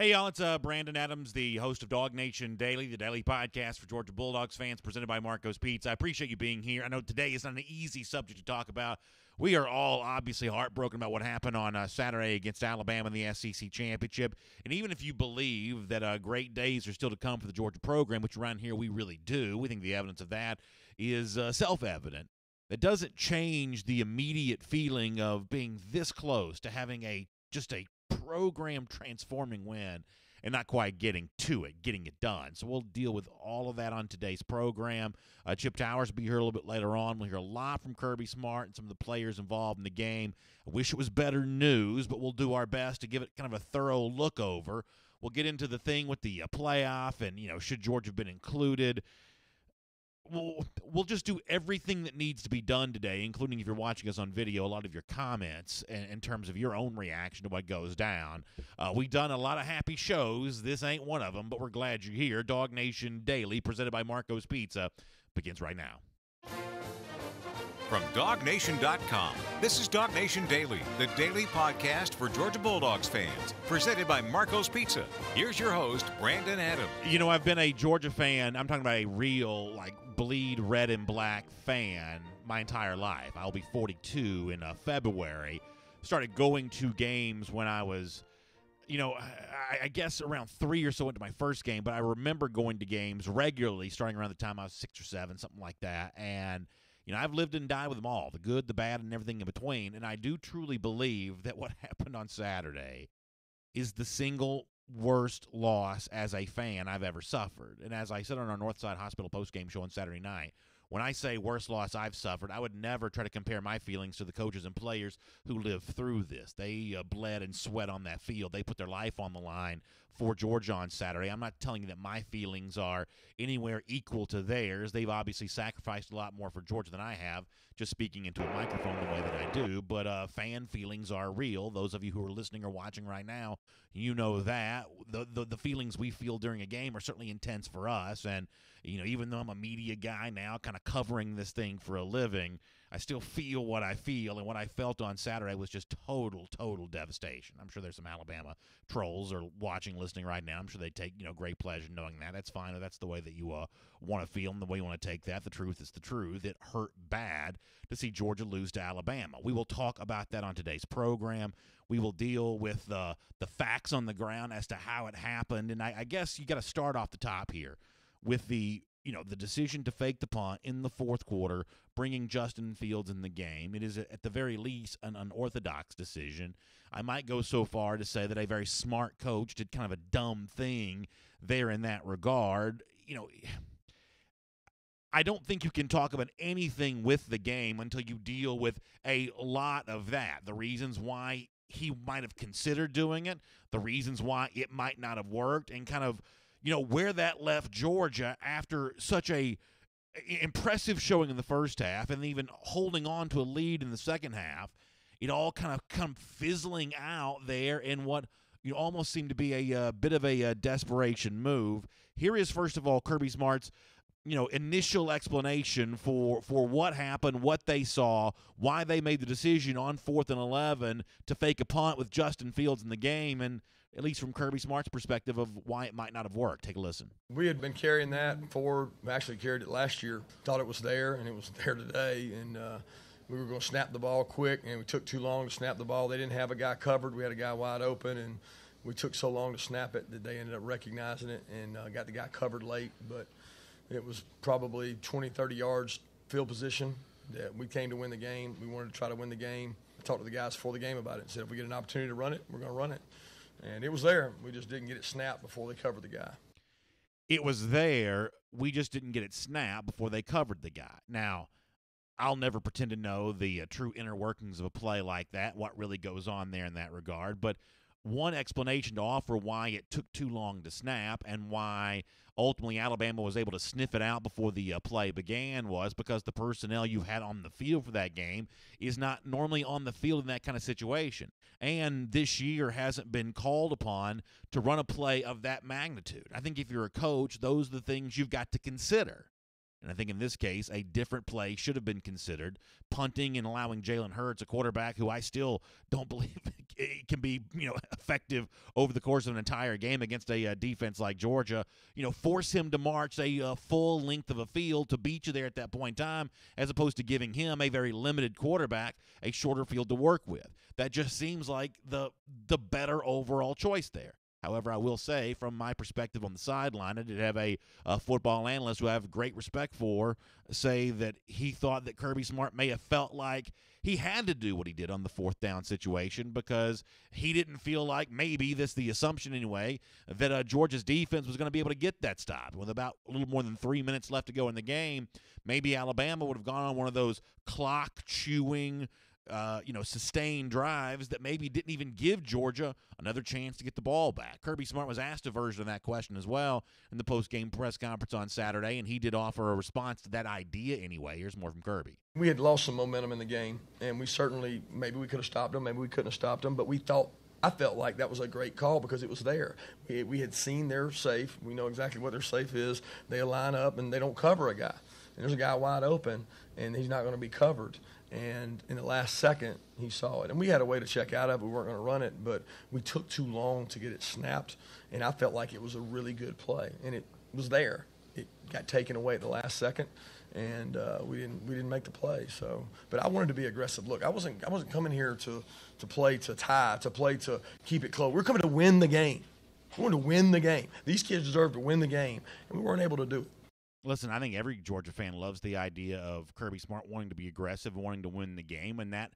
Hey, y'all, it's Brandon Adams, the host of DawgNation Daily, the daily podcast for Georgia Bulldogs fans, presented by Marco's Pizza. I appreciate you being here. I know today is not an easy subject to talk about. We are all obviously heartbroken about what happened on Saturday against Alabama in the SEC Championship. And even if you believe that great days are still to come for the Georgia program, which around here we really do, we think the evidence of that is self-evident. That doesn't change the immediate feeling of being this close to having just a program transforming win and not quite getting it done. So we'll deal with all of that on today's program. Chip Towers will be here a little bit later on. We'll hear a lot from Kirby Smart and some of the players involved in the game. I wish it was better news, but we'll do our best to give it kind of a thorough look over. We'll get into the thing with the playoff and, should Georgia have been included. We'll just do everything that needs to be done today, including if you're watching us on video, a lot of your comments in terms of your own reaction to what goes down. We've done a lot of happy shows. This ain't one of them, but we're glad you're here. DawgNation Daily, presented by Marco's Pizza, begins right now. From DawgNation.com, this is DawgNation Daily, the daily podcast for Georgia Bulldogs fans, presented by Marco's Pizza. Here's your host, Brandon Adams. I've been a Georgia fan. I'm talking about a real, bleed red and black fan my entire life. I'll be 42 in February. Started going to games when I was, I guess around 3 or so into my first game, but I remember going to games regularly starting around the time I was 6 or 7, something like that. And I've lived and died with them all, the good, the bad, and everything in between. And I do truly believe that what happened on Saturday is the single worst loss as a fan I've ever suffered. And as I said on our Northside Hospital postgame show on Saturday night, when I say worst loss I've suffered, I would never try to compare my feelings to the coaches and players who lived through this. They bled and sweat on that field. They put their life on the line for Georgia on Saturday. I'm not telling you that my feelings are anywhere equal to theirs. They've obviously sacrificed a lot more for Georgia than I have, just speaking into a microphone the way that I do. But fan feelings are real. Those of you who are listening or watching right now, you know that. The feelings we feel during a game are certainly intense for us. And, even though I'm a media guy now, kind of covering this thing for a living, I still feel what I feel, and what I felt on Saturday was just total devastation. I'm sure there's some Alabama trolls are watching, listening right now. I'm sure they take, great pleasure knowing that. That's fine. That's the way that you want to feel and the way you want to take that. The truth is the truth. It hurt bad to see Georgia lose to Alabama. We will talk about that on today's program. We will deal with the facts on the ground as to how it happened, and I guess you got to start off the top here with the decision to fake the punt in the fourth quarter, bringing Justin Fields in the game. It is, at the very least, an unorthodox decision. I might go so far to say that a very smart coach did kind of a dumb thing there in that regard. I don't think you can talk about anything with the game until you deal with a lot of that. The reasons why he might have considered doing it, the reasons why it might not have worked, and kind of where that left Georgia after such a impressive showing in the first half and even holding on to a lead in the second half. It all kind of come fizzling out there in what almost seemed to be a bit of a desperation move. Here is, first of all, Kirby Smart's initial explanation for what happened, what they saw, why they made the decision on 4th and 11 to fake a punt with Justin Fields in the game, and at least from Kirby Smart's perspective of why it might not have worked. Take a listen. We had been carrying that actually carried it last year, thought it was there, and it was there today, and we were going to snap the ball quick, and we took too long to snap the ball. They didn't have a guy covered. We had a guy wide open, and we took so long to snap it that they ended up recognizing it and got the guy covered late. But it was probably 20, 30 yards field position that we came to win the game. We wanted to try to win the game. I talked to the guys before the game about it and said, if we get an opportunity to run it, we're going to run it. And it was there. We just didn't get it snapped before they covered the guy. It was there. We just didn't get it snapped before they covered the guy. Now, I'll never pretend to know the true inner workings of a play like that, what really goes on there in that regard. But one explanation to offer why it took too long to snap and why ultimately Alabama was able to sniff it out before the play began was because the personnel you had on the field for that game is not normally on the field in that kind of situation. And this year hasn't been called upon to run a play of that magnitude. I think if you're a coach, those are the things you've got to consider. And I think in this case, a different play should have been considered. Punting and allowing Jalen Hurts, a quarterback who I still don't believe can be, effective over the course of an entire game against a defense like Georgia. Force him to march a full length of a field to beat you there at that point in time, as opposed to giving him, a very limited quarterback, a shorter field to work with. That just seems like the better overall choice there. However, I will say, from my perspective on the sideline, I did have a football analyst who I have great respect for say that he thought that Kirby Smart may have felt like he had to do what he did on the fourth down situation because he didn't feel like, maybe this is the assumption anyway, that Georgia's defense was going to be able to get that stop. With about a little more than 3 minutes left to go in the game, maybe Alabama would have gone on one of those clock-chewing, sustained drives that maybe didn't even give Georgia another chance to get the ball back. Kirby Smart was asked a version of that question as well in the post-game press conference on Saturday, and he did offer a response to that idea anyway. Here's more from Kirby. We had lost some momentum in the game, and maybe we could have stopped them, maybe we couldn't have stopped them, but I felt like that was a great call because it was there. We had seen their safe. We know exactly what their safe is. They line up, and they don't cover a guy. And there's a guy wide open, and he's not going to be covered. And in the last second, he saw it. And we had a way to check out of it. We weren't going to run it, but we took too long to get it snapped. And I felt like it was a really good play. And it was there. It got taken away at the last second, and we didn't make the play. So, but I wanted to be aggressive. Look, I wasn't coming here to play to tie, to play to keep it close. We're coming to win the game. We wanted to win the game. These kids deserve to win the game, and we weren't able to do it. Listen, I think every Georgia fan loves the idea of Kirby Smart wanting to be aggressive and wanting to win the game, and that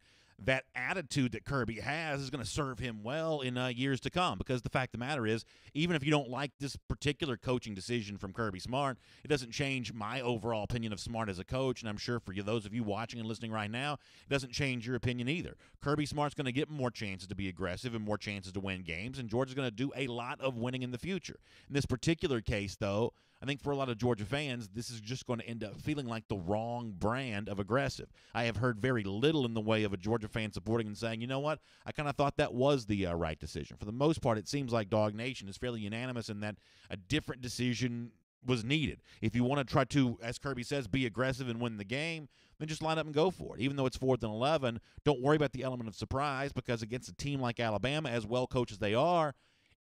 attitude that Kirby has is going to serve him well in years to come, because the fact of the matter is, even if you don't like this particular coaching decision from Kirby Smart, it doesn't change my overall opinion of Smart as a coach, and I'm sure for those of you watching and listening right now, it doesn't change your opinion either. Kirby Smart's going to get more chances to be aggressive and more chances to win games, and Georgia's going to do a lot of winning in the future. In this particular case, though, I think for a lot of Georgia fans, this is just going to end up feeling like the wrong brand of aggressive. I have heard very little in the way of a Georgia fan supporting and saying, you know what, I kind of thought that was the right decision. For the most part, it seems like DawgNation is fairly unanimous in that a different decision was needed. If you want to try to, as Kirby says, be aggressive and win the game, then just line up and go for it. Even though it's 4th and 11, don't worry about the element of surprise, because against a team like Alabama, as well coached as they are,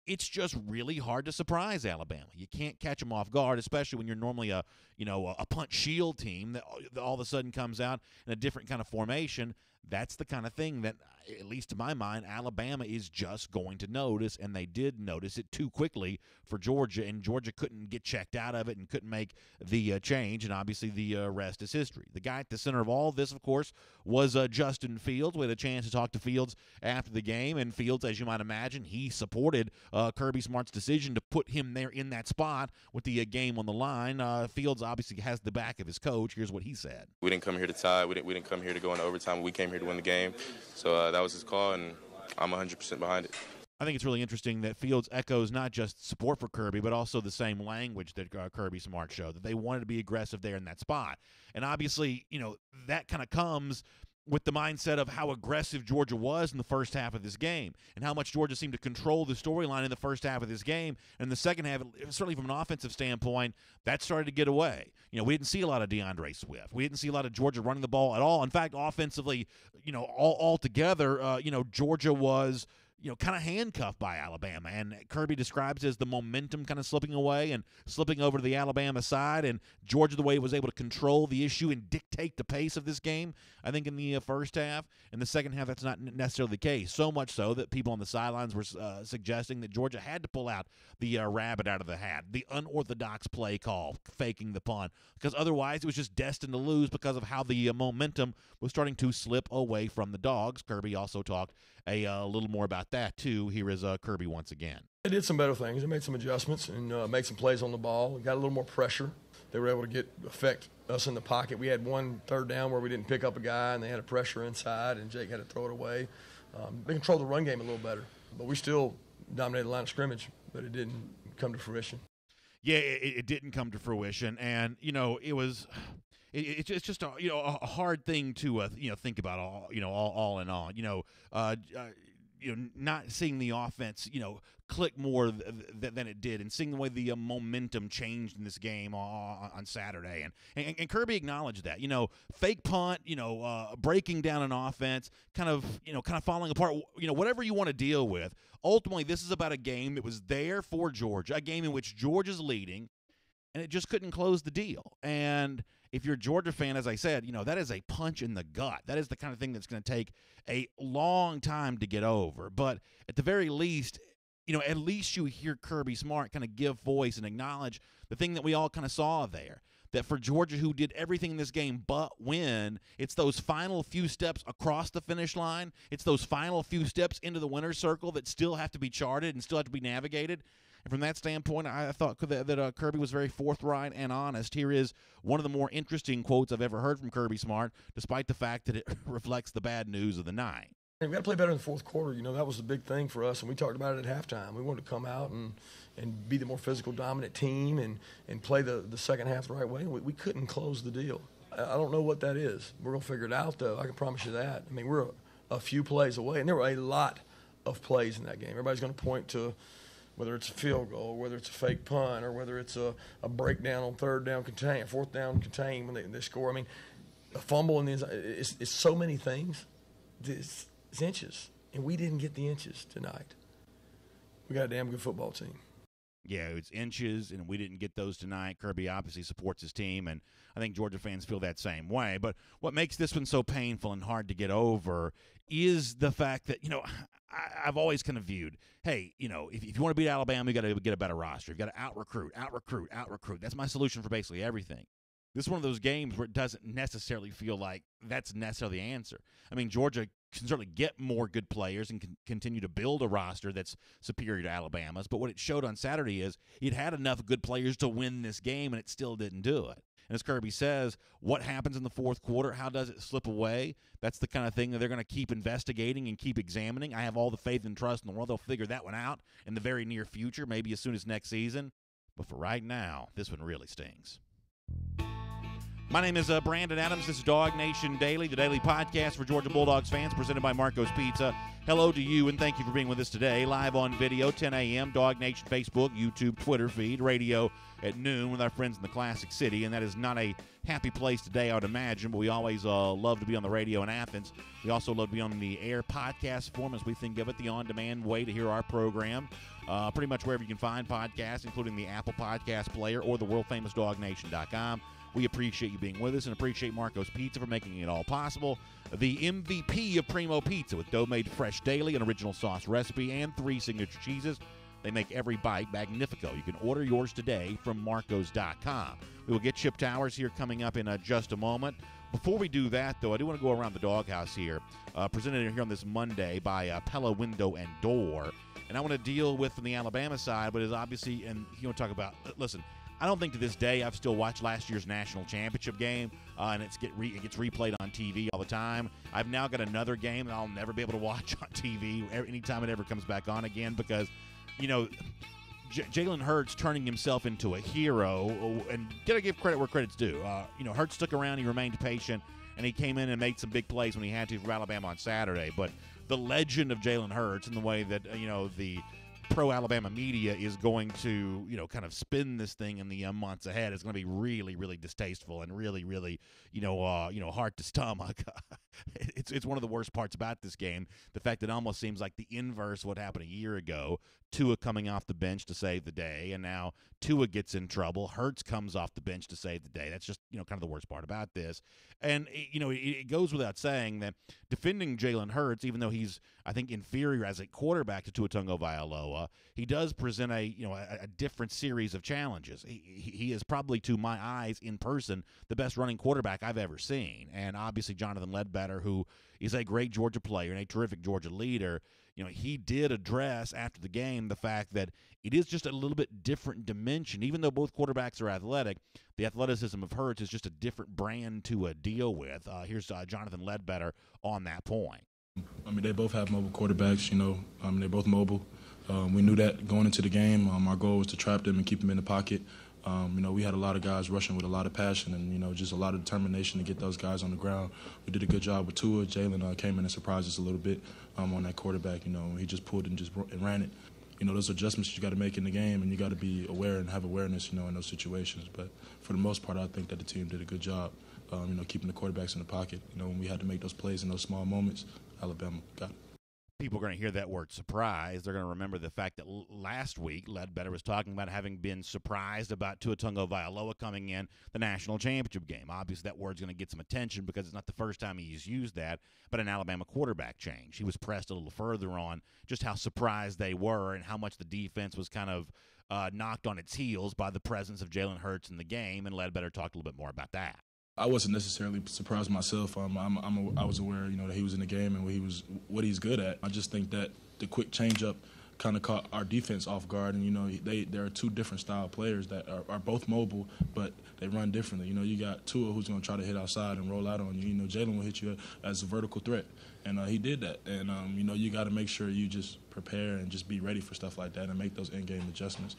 it's just really hard to surprise Alabama. You can't catch them off guard, especially when you're normally a punt shield team that all of a sudden comes out in a different kind of formation. That's the kind of thing that, at least to my mind, Alabama is just going to notice, and they did notice it too quickly for Georgia, and Georgia couldn't get checked out of it and couldn't make the change, and obviously the rest is history. The guy at the center of all of this, of course, was Justin Fields. We had a chance to talk to Fields after the game, and Fields, as you might imagine, he supported Kirby Smart's decision to put him there in that spot with the game on the line. Fields obviously has the back of his coach. Here's what he said. We didn't come here to tie. We didn't come here to go into overtime. We came here to win the game. So that was his call, and I'm 100% behind it. I think it's really interesting that Fields echoes not just support for Kirby, but also the same language that Kirby Smart showed, that they wanted to be aggressive there in that spot. And obviously, that kind of comes with the mindset of how aggressive Georgia was in the first half of this game and how much Georgia seemed to control the storyline in the first half of this game. And the second half, certainly from an offensive standpoint, that started to get away. We didn't see a lot of DeAndre Swift. We didn't see a lot of Georgia running the ball at all. In fact, offensively, all together, Georgia was kind of handcuffed by Alabama. And Kirby describes it as the momentum kind of slipping away and slipping over to the Alabama side. And Georgia, the way it was able to control the issue and dictate the pace of this game, I think in the first half. In the second half, that's not necessarily the case. So much so that people on the sidelines were suggesting that Georgia had to pull out the rabbit out of the hat, the unorthodox play call, faking the punt, because otherwise it was just destined to lose because of how the momentum was starting to slip away from the Dogs. Kirby also talked a little more about that, too. Here is Kirby once again. They did some better things. They made some adjustments and made some plays on the ball. We got a little more pressure. They were able to affect us in the pocket. We had one third down where we didn't pick up a guy, and they had a pressure inside, and Jake had to throw it away. They controlled the run game a little better, but we still dominated the line of scrimmage, but it didn't come to fruition. Yeah, it didn't come to fruition, and, it was – it's just a hard thing to think about all in all. not seeing the offense, click more than it did, and seeing the way the momentum changed in this game on Saturday. And Kirby acknowledged that, fake punt, breaking down an offense, kind of falling apart, whatever you want to deal with. Ultimately, this is about a game that was there for Georgia, a game in which Georgia's leading, and it just couldn't close the deal. And if you're a Georgia fan, as I said, that is a punch in the gut. That is the kind of thing that's going to take a long time to get over. But at the very least, at least you hear Kirby Smart kind of give voice and acknowledge the thing that we all kind of saw there, that for Georgia, who did everything in this game but win, it's those final few steps across the finish line. It's those final few steps into the winner's circle that still have to be charted and still have to be navigated. And from that standpoint, I thought that Kirby was very forthright and honest. Here is one of the more interesting quotes I've ever heard from Kirby Smart, despite the fact that it reflects the bad news of the night. We've got to play better in the fourth quarter. That was the big thing for us, and we talked about it at halftime. We wanted to come out and be the more physical, dominant team and play the second half the right way. We couldn't close the deal. I don't know what that is. We're going to figure it out, though. I can promise you that. We're a few plays away, and there were a lot of plays in that game. Everybody's going to point to whether it's a field goal, whether it's a fake punt, or whether it's a breakdown on third down contain, fourth down contain when they score. A fumble in the inside, it's so many things. It's inches, and we didn't get the inches tonight. We got a damn good football team. Yeah, it's inches, and we didn't get those tonight. Kirby obviously supports his team, and I think Georgia fans feel that same way. But what makes this one so painful and hard to get over is the fact that, I've always kind of viewed, hey, if you want to beat Alabama, you got to get a better roster. You've got to out-recruit. That's my solution for basically everything. This is one of those games where it doesn't necessarily feel like that's necessarily the answer. Georgia can certainly get more good players and can continue to build a roster that's superior to Alabama's. But what it showed on Saturday is it had enough good players to win this game, and it still didn't do it. And as Kirby says, what happens in the fourth quarter? How does it slip away? That's the kind of thing that they're going to keep investigating and keep examining. I have all the faith and trust in the world they'll figure that one out in the very near future, maybe as soon as next season. But for right now, this one really stings. My name is Brandon Adams. This is DawgNation Daily, the daily podcast for Georgia Bulldogs fans, presented by Marco's Pizza. Hello to you, and thank you for being with us today. Live on video, 10 a.m., DawgNation Facebook, YouTube, Twitter feed, radio at noon with our friends in the Classic City. And that is not a happy place today, I would imagine, but we always love to be on the radio in Athens. We also love to be on the air podcast form, as we think of it, the on-demand way to hear our program. Pretty much wherever you can find podcasts, including the Apple Podcast Player or the world-famous DawgNation.com. We appreciate you being with us and appreciate Marco's Pizza for making it all possible. The MVP of Primo Pizza, with dough made fresh daily, an original sauce recipe, and 3 signature cheeses. They make every bite magnifico. You can order yours today from Marcos.com. We will get shipped hours here coming up in just a moment. Before we do that, though, I do want to go around the doghouse here, presented here on this Monday by Pella Window and Door. And I want to deal with, from the Alabama side, but is obviously, and you want to talk about, listen, I don't think to this day I've still watched last year's national championship game, and it gets replayed on TV all the time. I've now got another game that I'll never be able to watch on TV anytime it ever comes back on again, because, Jalen Hurts turning himself into a hero, and got to give credit where credit's due. Hurts stuck around, he remained patient, and he came in and made some big plays when he had to for Alabama on Saturday. But the legend of Jalen Hurts, and the way that, the pro-Alabama media is going to, kind of spin this thing in the months ahead, is going to be really, really distasteful and really, really, hard to stomach. It's one of the worst parts about this game, the fact that it almost seems like the inverse of what happened a year ago. Tua coming off the bench to save the day, and now Tua gets in trouble. Hurts comes off the bench to save the day. That's just, kind of the worst part about this. And, it goes without saying that defending Jalen Hurts, even though he's, I think, inferior as a quarterback to Tua Tagovailoa, he does present a different series of challenges. He is probably, to my eyes, in person, the best running quarterback I've ever seen. And obviously Jonathan Ledbetter, who is a great Georgia player and a terrific Georgia leader, he did address after the game the fact that it is just a little bit different dimension. Even though both quarterbacks are athletic, the athleticism of Hurts is just a different brand to deal with. Here's Jonathan Ledbetter on that point. They both have mobile quarterbacks, they're both mobile. We knew that going into the game. Our goal was to trap them and keep them in the pocket. We had a lot of guys rushing with a lot of passion and, just a lot of determination to get those guys on the ground. We did a good job with Tua. Jalen came in and surprised us a little bit on that quarterback. He just pulled and ran it. Those adjustments you got to make in the game, and you got to be aware and have awareness, in those situations. But for the most part, I think that the team did a good job, keeping the quarterbacks in the pocket. When we had to make those plays in those small moments, Alabama got it. People are going to hear that word surprise. They're going to remember the fact that last week Ledbetter was talking about having been surprised about Tua Tagovailoa coming in the national championship game. Obviously, that word's going to get some attention because it's not the first time he's used that, but an Alabama quarterback change. He was pressed a little further on just how surprised they were and how much the defense was kind of knocked on its heels by the presence of Jalen Hurts in the game, and Ledbetter talked a little bit more about that. I wasn't necessarily surprised myself. I was aware, that he was in the game and what he's good at. I just think that the quick changeup kind of caught our defense off guard. And there are two different style players that are both mobile, but they run differently. You got Tua, who's going to try to hit outside and roll out on you. Jalen will hit you as a vertical threat, and he did that. And you got to make sure you just prepare and just be ready for stuff like that and make those in-game adjustments.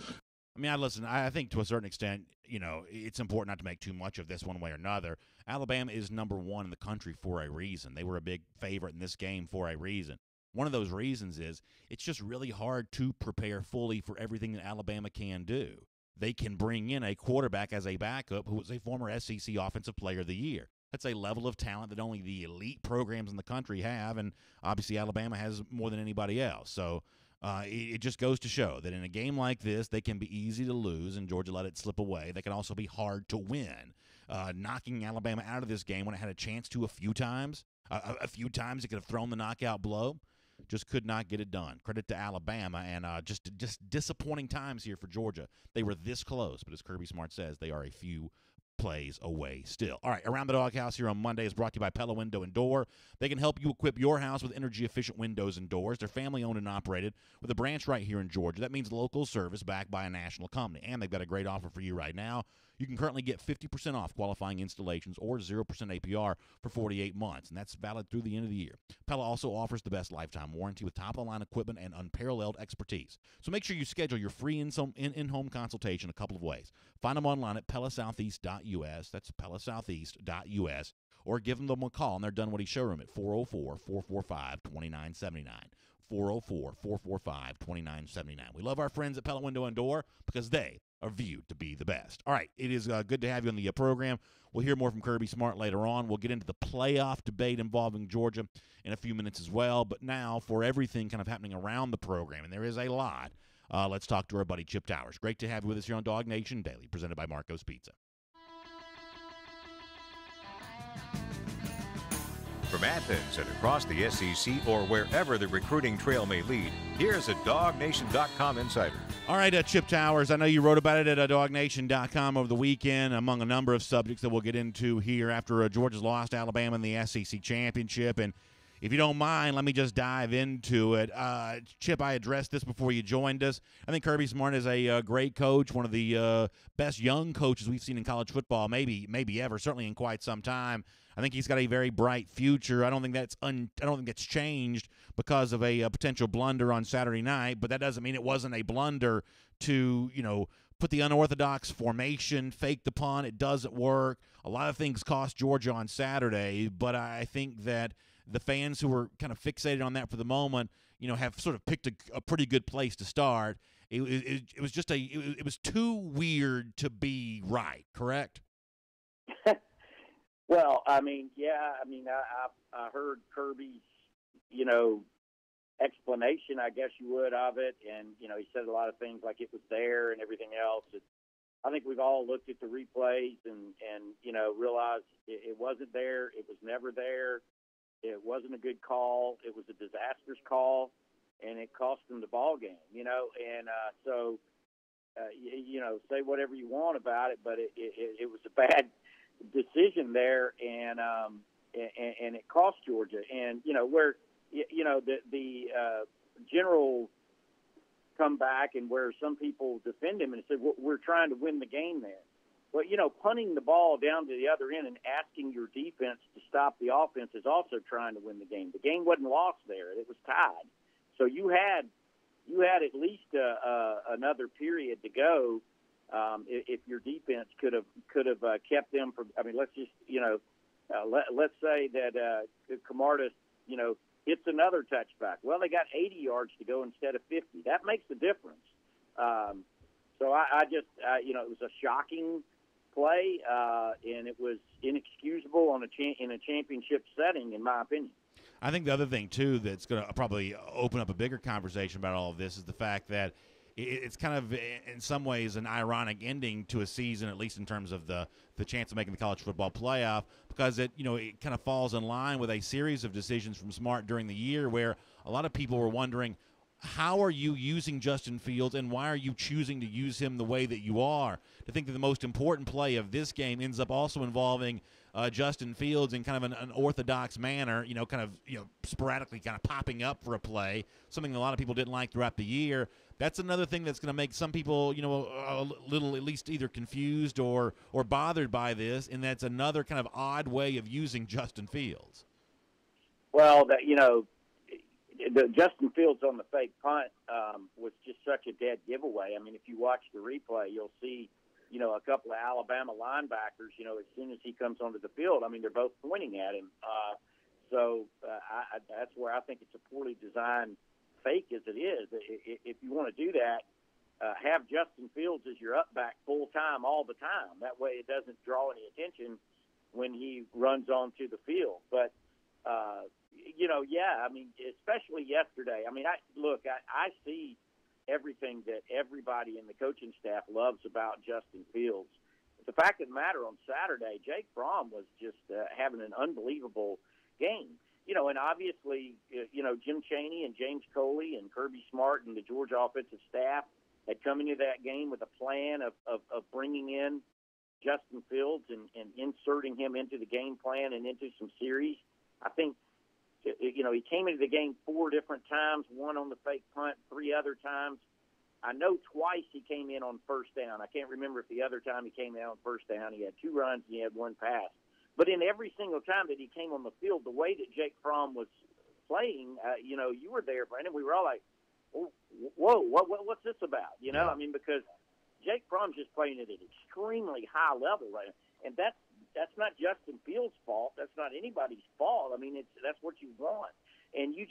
I think to a certain extent, it's important not to make too much of this one way or another. Alabama is number one in the country for a reason. They were a big favorite in this game for a reason. One of those reasons is it's just really hard to prepare fully for everything that Alabama can do. They can bring in a quarterback as a backup who was a former SEC Offensive Player of the Year. That's a level of talent that only the elite programs in the country have, and obviously Alabama has more than anybody else. So it just goes to show that in a game like this, they can be easy to lose, and Georgia let it slip away. They can also be hard to win. Knocking Alabama out of this game when it had a chance to a few times it could have thrown the knockout blow. Just could not get it done. Credit to Alabama, and just disappointing times here for Georgia. They were this close, but as Kirby Smart says, they are a few plays away still. All right, Around the Doghouse here on Monday is brought to you by Pella Window and Door. They can help you equip your house with energy-efficient windows and doors. They're family-owned and operated with a branch right here in Georgia. That means local service backed by a national company, and they've got a great offer for you right now. You can currently get 50% off qualifying installations or 0% APR for 48 months, and that's valid through the end of the year. Pella also offers the best lifetime warranty with top-of-the-line equipment and unparalleled expertise. So make sure you schedule your free in-home consultation a couple of ways. Find them online at pellasoutheast.us. That's pellasoutheast.us. Or give them a call in their Dunwoody showroom at 404-445-2979. 404-445-2979. We love our friends at Pella Window and Door because they are viewed to be the best. All right, it is good to have you on the program. We'll hear more from Kirby Smart later on. We'll get into the playoff debate involving Georgia in a few minutes as well. But now, for everything kind of happening around the program, and there is a lot, let's talk to our buddy Chip Towers. Great to have you with us here on DawgNation Daily, presented by Marco's Pizza. From Athens and across the SEC or wherever the recruiting trail may lead, here's a DawgNation.com insider. All right, Chip Towers, I know you wrote about it at DawgNation.com over the weekend, among a number of subjects that we'll get into here after Georgia's lost to Alabama in the SEC Championship. And if you don't mind, let me just dive into it. Chip, I addressed this before you joined us. I think Kirby Smart is a great coach, one of the best young coaches we've seen in college football, maybe ever, certainly in quite some time. I think he's got a very bright future. I don't think that's changed because of a potential blunder on Saturday night, but that doesn't mean it wasn't a blunder to, put the unorthodox formation, fake the punt. It doesn't work. A lot of things cost Georgia on Saturday, but I think that the fans who were kind of fixated on that for the moment, have sort of picked a pretty good place to start. It was just it was too weird to be right, correct? Well, I heard Kirby's, explanation, I guess you would, of it, and, he said a lot of things like it was there and everything else. I think we've all looked at the replays and realized it wasn't there. It was never there. It wasn't a good call. It was a disastrous call, and it cost them the ball game, so say whatever you want about it, but it was a bad decision there, and it cost Georgia. And the general comeback, and where some people defend him and say, well, we're trying to win the game there. Well, punting the ball down to the other end and asking your defense to stop the offense is also trying to win the game. The game wasn't lost there; it was tied. So you had at least another period to go, if your defense could have kept them from. I mean, let's just let's say that Camardas hits another touchback. Well, they got 80 yards to go instead of 50. That makes the difference. So I just it was a shocking play, and it was inexcusable in a championship setting, in my opinion. I think the other thing, too, that's going to probably open up a bigger conversation about all of this is the fact that it's kind of, in some ways, an ironic ending to a season, at least in terms of the chance of making the college football playoff, because it kind of falls in line with a series of decisions from Smart during the year where a lot of people were wondering, how are you using Justin Fields, and why are you choosing to use him the way that you are? To think that the most important play of this game ends up also involving Justin Fields in kind of an unorthodox manner, sporadically kind of popping up for a play, something a lot of people didn't like throughout the year. That's another thing that's going to make some people, a little at least either confused or bothered by this, and that's another kind of odd way of using Justin Fields. Well, the Justin Fields on the fake punt was just such a dead giveaway. I mean, if you watch the replay, you'll see, a couple of Alabama linebackers, as soon as he comes onto the field, I mean, they're both pointing at him. That's where I think it's a poorly designed fake as it is. If you want to do that, have Justin Fields as your up back full time all the time. That way it doesn't draw any attention when he runs onto the field. But, I mean, especially yesterday. I mean, I see everything that everybody in the coaching staff loves about Justin Fields. But the fact of the matter, on Saturday, Jake Fromm was just having an unbelievable game. And obviously, Jim Chaney and James Coley and Kirby Smart and the Georgia offensive staff had come into that game with a plan of bringing in Justin Fields and inserting him into the game plan and into some series. I think, he came into the game 4 different times, one on the fake punt, 3 other times. I know twice he came in on first down. I can't remember if the other time he came in on first down, he had 2 runs and he had 1 pass. But in every single time that he came on the field, the way that Jake Fromm was playing, you were there, Brandon. We were all like, oh, whoa, what's this about? I mean, because Jake Fromm's just playing at an extremely high level right now. And that's not Justin Fields' fault. That's not anybody's fault. I mean, that's what you want. And you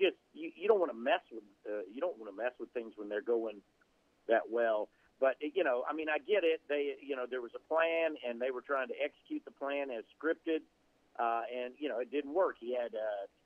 don't want to mess with things when they're going that well. But, I mean, I get it. There was a plan, and they were trying to execute the plan as scripted, and, it didn't work. He had,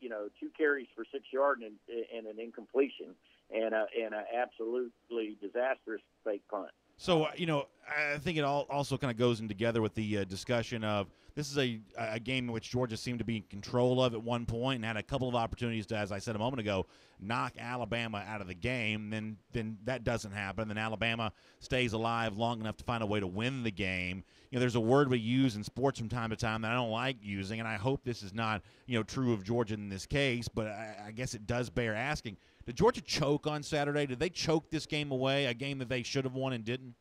2 carries for 6 yards and an incompletion and an absolutely disastrous fake punt. So, I think it all also kind of goes in together with the discussion of this is a game in which Georgia seemed to be in control of at one point and had a couple of opportunities to, as I said a moment ago, knock Alabama out of the game. Then that doesn't happen. Then Alabama stays alive long enough to find a way to win the game. There's a word we use in sports from time to time that I don't like using, and I hope this is not, true of Georgia in this case, but I guess it does bear asking. Did Georgia choke on Saturday? Did they choke this game away, a game that they should have won and didn't?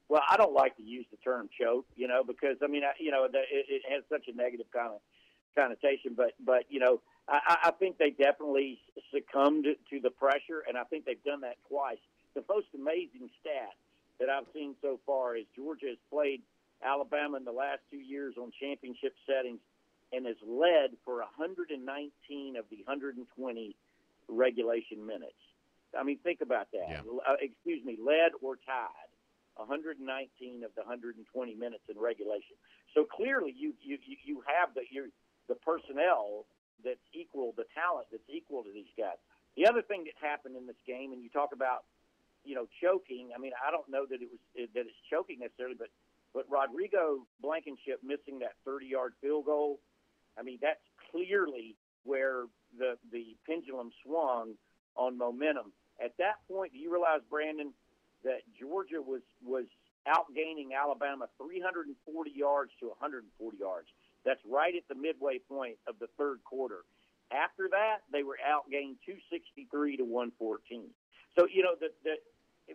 Well, I don't like to use the term choke, because, I mean, it has such a negative connotation. But I think they definitely succumbed to the pressure, and I think they've done that twice. The most amazing stat that I've seen so far is Georgia has played Alabama in the last 2 years on championship settings and has led for 119 of the 120 regulation minutes. I mean, think about that. Yeah. Led or tied 119 of the 120 minutes in regulation. So clearly you have the personnel that's equal, the talent that's equal to these guys. The other thing that happened in this game, and you talk about, choking. I mean, I don't know that it's choking necessarily, but Rodrigo Blankenship missing that 30-yard field goal, I mean, that's clearly where the pendulum swung on momentum. At that point, do you realize, Brandon, that Georgia was outgaining Alabama 340 yards to 140 yards? That's right at the midway point of the third quarter. After that, they were outgained 263 to 114. So,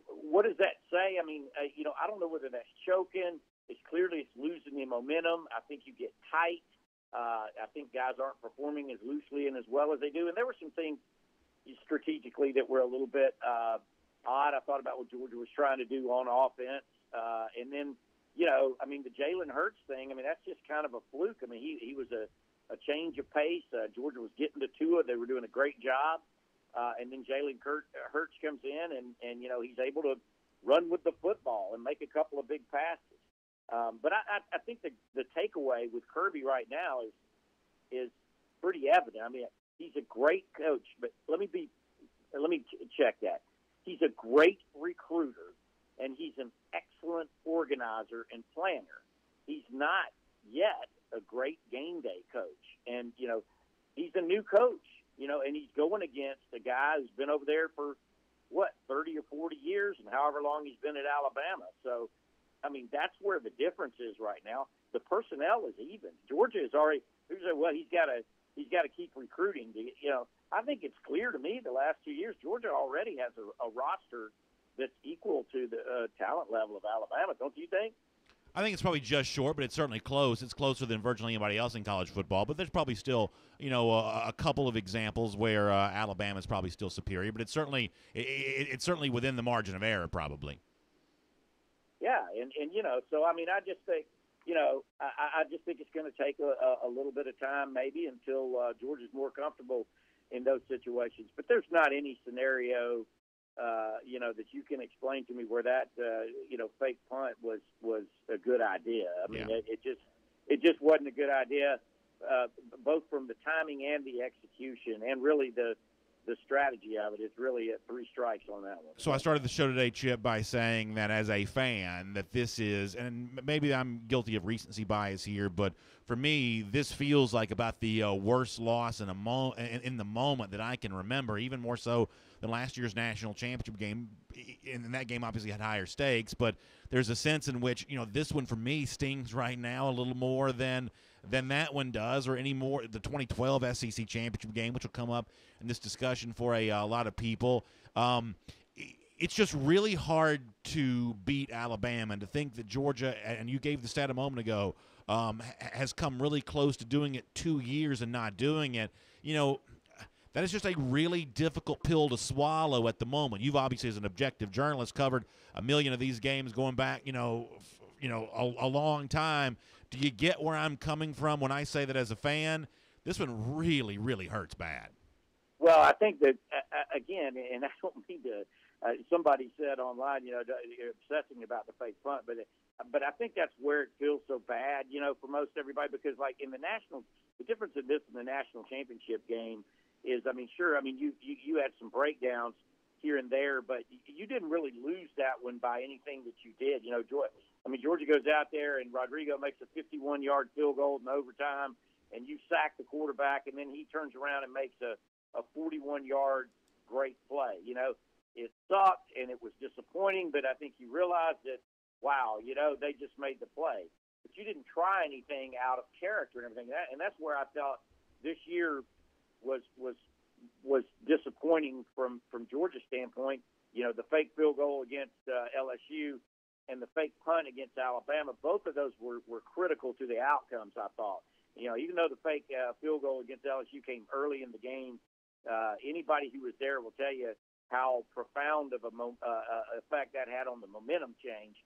what does that say? I mean, I don't know whether that's choking. It's losing the momentum. I think you get tight. I think guys aren't performing as loosely and as well as they do. And there were some things strategically that were a little bit odd. I thought about what Georgia was trying to do on offense. And then, I mean, the Jalen Hurts thing, I mean, that's just kind of a fluke. I mean, he was a change of pace. Georgia was getting to Tua. They were doing a great job. And then Jalen Hurts comes in, and he's able to run with the football and make a couple of big passes. But I think the takeaway with Kirby right now is pretty evident. I mean, he's a great coach, but let me check that. He's a great recruiter, and he's an excellent organizer and planner. He's not yet a great game day coach. And, he's a new coach, and he's going against a guy who's been over there for, 30 or 40 years and however long he's been at Alabama. So, I mean, that's where the difference is right now. The personnel is even. Georgia is already – he's got to keep recruiting. I think it's clear to me the last 2 years Georgia already has a roster that's equal to the talent level of Alabama, don't you think? I think it's probably just short, but it's certainly close. It's closer than virtually anybody else in college football. But there's probably still, a couple of examples where Alabama is probably still superior. But it's certainly within the margin of error, probably. Yeah, and so I mean, I just think, I just think it's going to take a little bit of time, maybe, until Georgia's more comfortable in those situations. But there's not any scenario, that you can explain to me where that, fake punt was a good idea. I mean, yeah. It just wasn't a good idea, both from the timing and the execution, and really the strategy of it. Is really at 3 strikes on that one. So I started the show today, Chip, by saying that as a fan, that this is, and maybe I'm guilty of recency bias here, but for me, this feels like about the worst loss in the moment that I can remember, even more so than last year's national championship game. And that game obviously had higher stakes, but there's a sense in which, this one for me stings right now a little more than that one does, or any more the 2012 SEC championship game, which will come up in this discussion for a lot of people. It's just really hard to beat Alabama, and to think that Georgia, and you gave the stat a moment ago, has come really close to doing it 2 years and not doing it. That is just a really difficult pill to swallow at the moment. You've obviously, as an objective journalist, covered a million of these games going back, a long time. Do you get where I'm coming from when I say that as a fan, this one really, really hurts bad? Well, I think that, again, and I don't mean to somebody said online, you're obsessing about the fake punt, but I think that's where it feels so bad, for most everybody, because, like, the difference in this and the national championship game is, I mean, sure, I mean, you had some breakdowns here and there, but you didn't really lose that one by anything that you did. Georgia goes out there and Rodrigo makes a 51-yard field goal in overtime, and you sack the quarterback, and then he turns around and makes a 41-yard great play. It sucked and it was disappointing, but I think you realized that, wow, they just made the play. But you didn't try anything out of character and everything. And that's where I felt this year was disappointing from Georgia's standpoint. The fake field goal against LSU and the fake punt against Alabama, both of those were critical to the outcomes, I thought. Even though the fake field goal against LSU came early in the game, anybody who was there will tell you how profound of a effect that had on the momentum change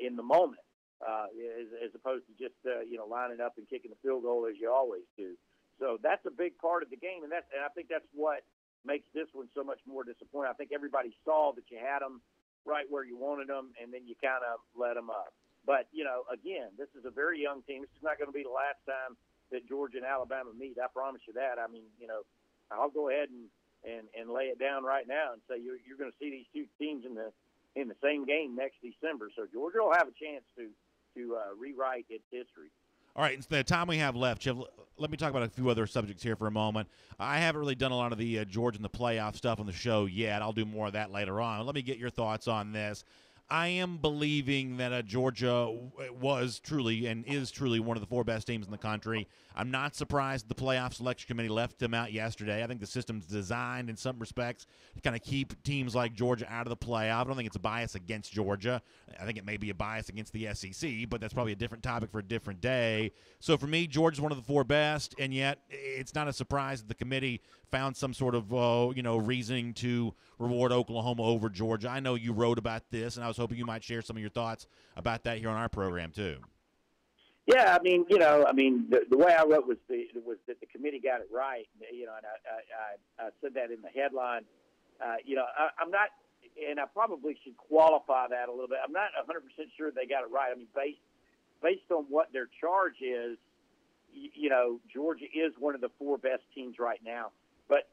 in the moment, as opposed to just lining up and kicking the field goal as you always do. So that's a big part of the game, and I think that's what makes this one so much more disappointing. I think everybody saw that you had them right where you wanted them, and then you kind of let them up. But, again, this is a very young team. This is not going to be the last time that Georgia and Alabama meet. I promise you that. I mean, I'll go ahead and lay it down right now and say you're going to see these two teams in the same game next December. So Georgia will have a chance to rewrite its history. All right, it's the time we have left, Chip. Let me talk about a few other subjects here for a moment. I haven't really done a lot of the Georgia and the playoff stuff on the show yet. I'll do more of that later on. Let me get your thoughts on this. I am believing that Georgia was truly and is truly one of the 4 best teams in the country. I'm not surprised the playoff selection committee left them out yesterday. I think the system's designed in some respects to kind of keep teams like Georgia out of the playoff. I don't think it's a bias against Georgia. I think it may be a bias against the SEC, but that's probably a different topic for a different day. So for me, Georgia's one of the 4 best, and yet it's not a surprise that the committee found some sort of reasoning to reward Oklahoma over Georgia. I know you wrote about this, and I was hoping you might share some of your thoughts about that here on our program too. Yeah, I mean, the way I wrote was that the committee got it right. And I said that in the headline. I'm not, and I probably should qualify that a little bit. I'm not 100% sure they got it right. I mean, based on what their charge is, Georgia is one of the 4 best teams right now. But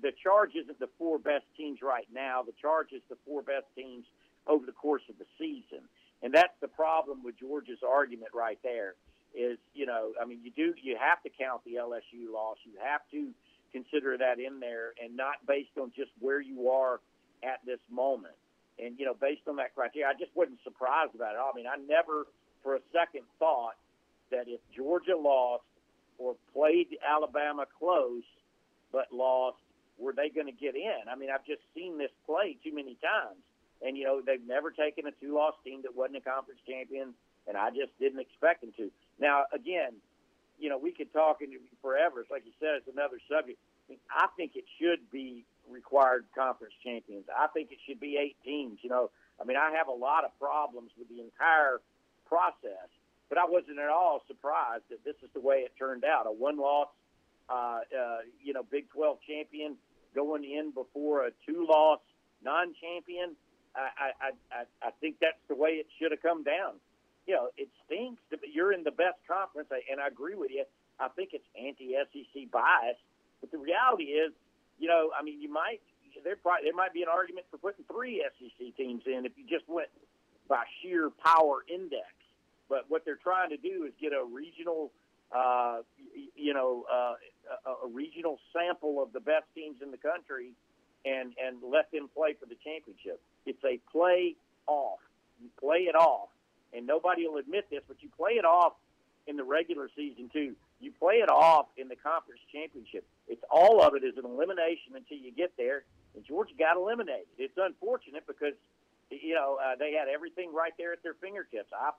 the charge isn't the 4 best teams right now. The charge is the 4 best teams over the course of the season. And that's the problem with Georgia's argument right there is, you have to count the LSU loss. You have to consider that in there and not based on just where you are at this moment. And, based on that criteria, I just wasn't surprised about it. I mean, I never for a second thought that if Georgia lost or played Alabama close but lost, were they going to get in? I mean, I've just seen this play too many times. And, they've never taken a 2-loss team that wasn't a conference champion, and I just didn't expect them to. Now, again, we could talk forever. It's like you said, it's another subject. I think it should be required conference champions. I think it should be 8 teams. I have a lot of problems with the entire process, but I wasn't at all surprised that this is the way it turned out. A 1-loss, Big 12 champion going in before a 2-loss non-champion. I think that's the way it should have come down. It stinks. You're in the best conference, and I agree with you. I think it's anti-SEC bias, but the reality is, there might be an argument for putting 3 SEC teams in if you just went by sheer power index. But what they're trying to do is get a regional, a regional sample of the best teams in the country, and let them play for the championship. It's a play-off. You play it off, and nobody will admit this, but you play it off in the regular season too. You play it off in the conference championship. It's all of it is an elimination until you get there, and Georgia got eliminated. It's unfortunate because, they had everything right there at their fingertips. I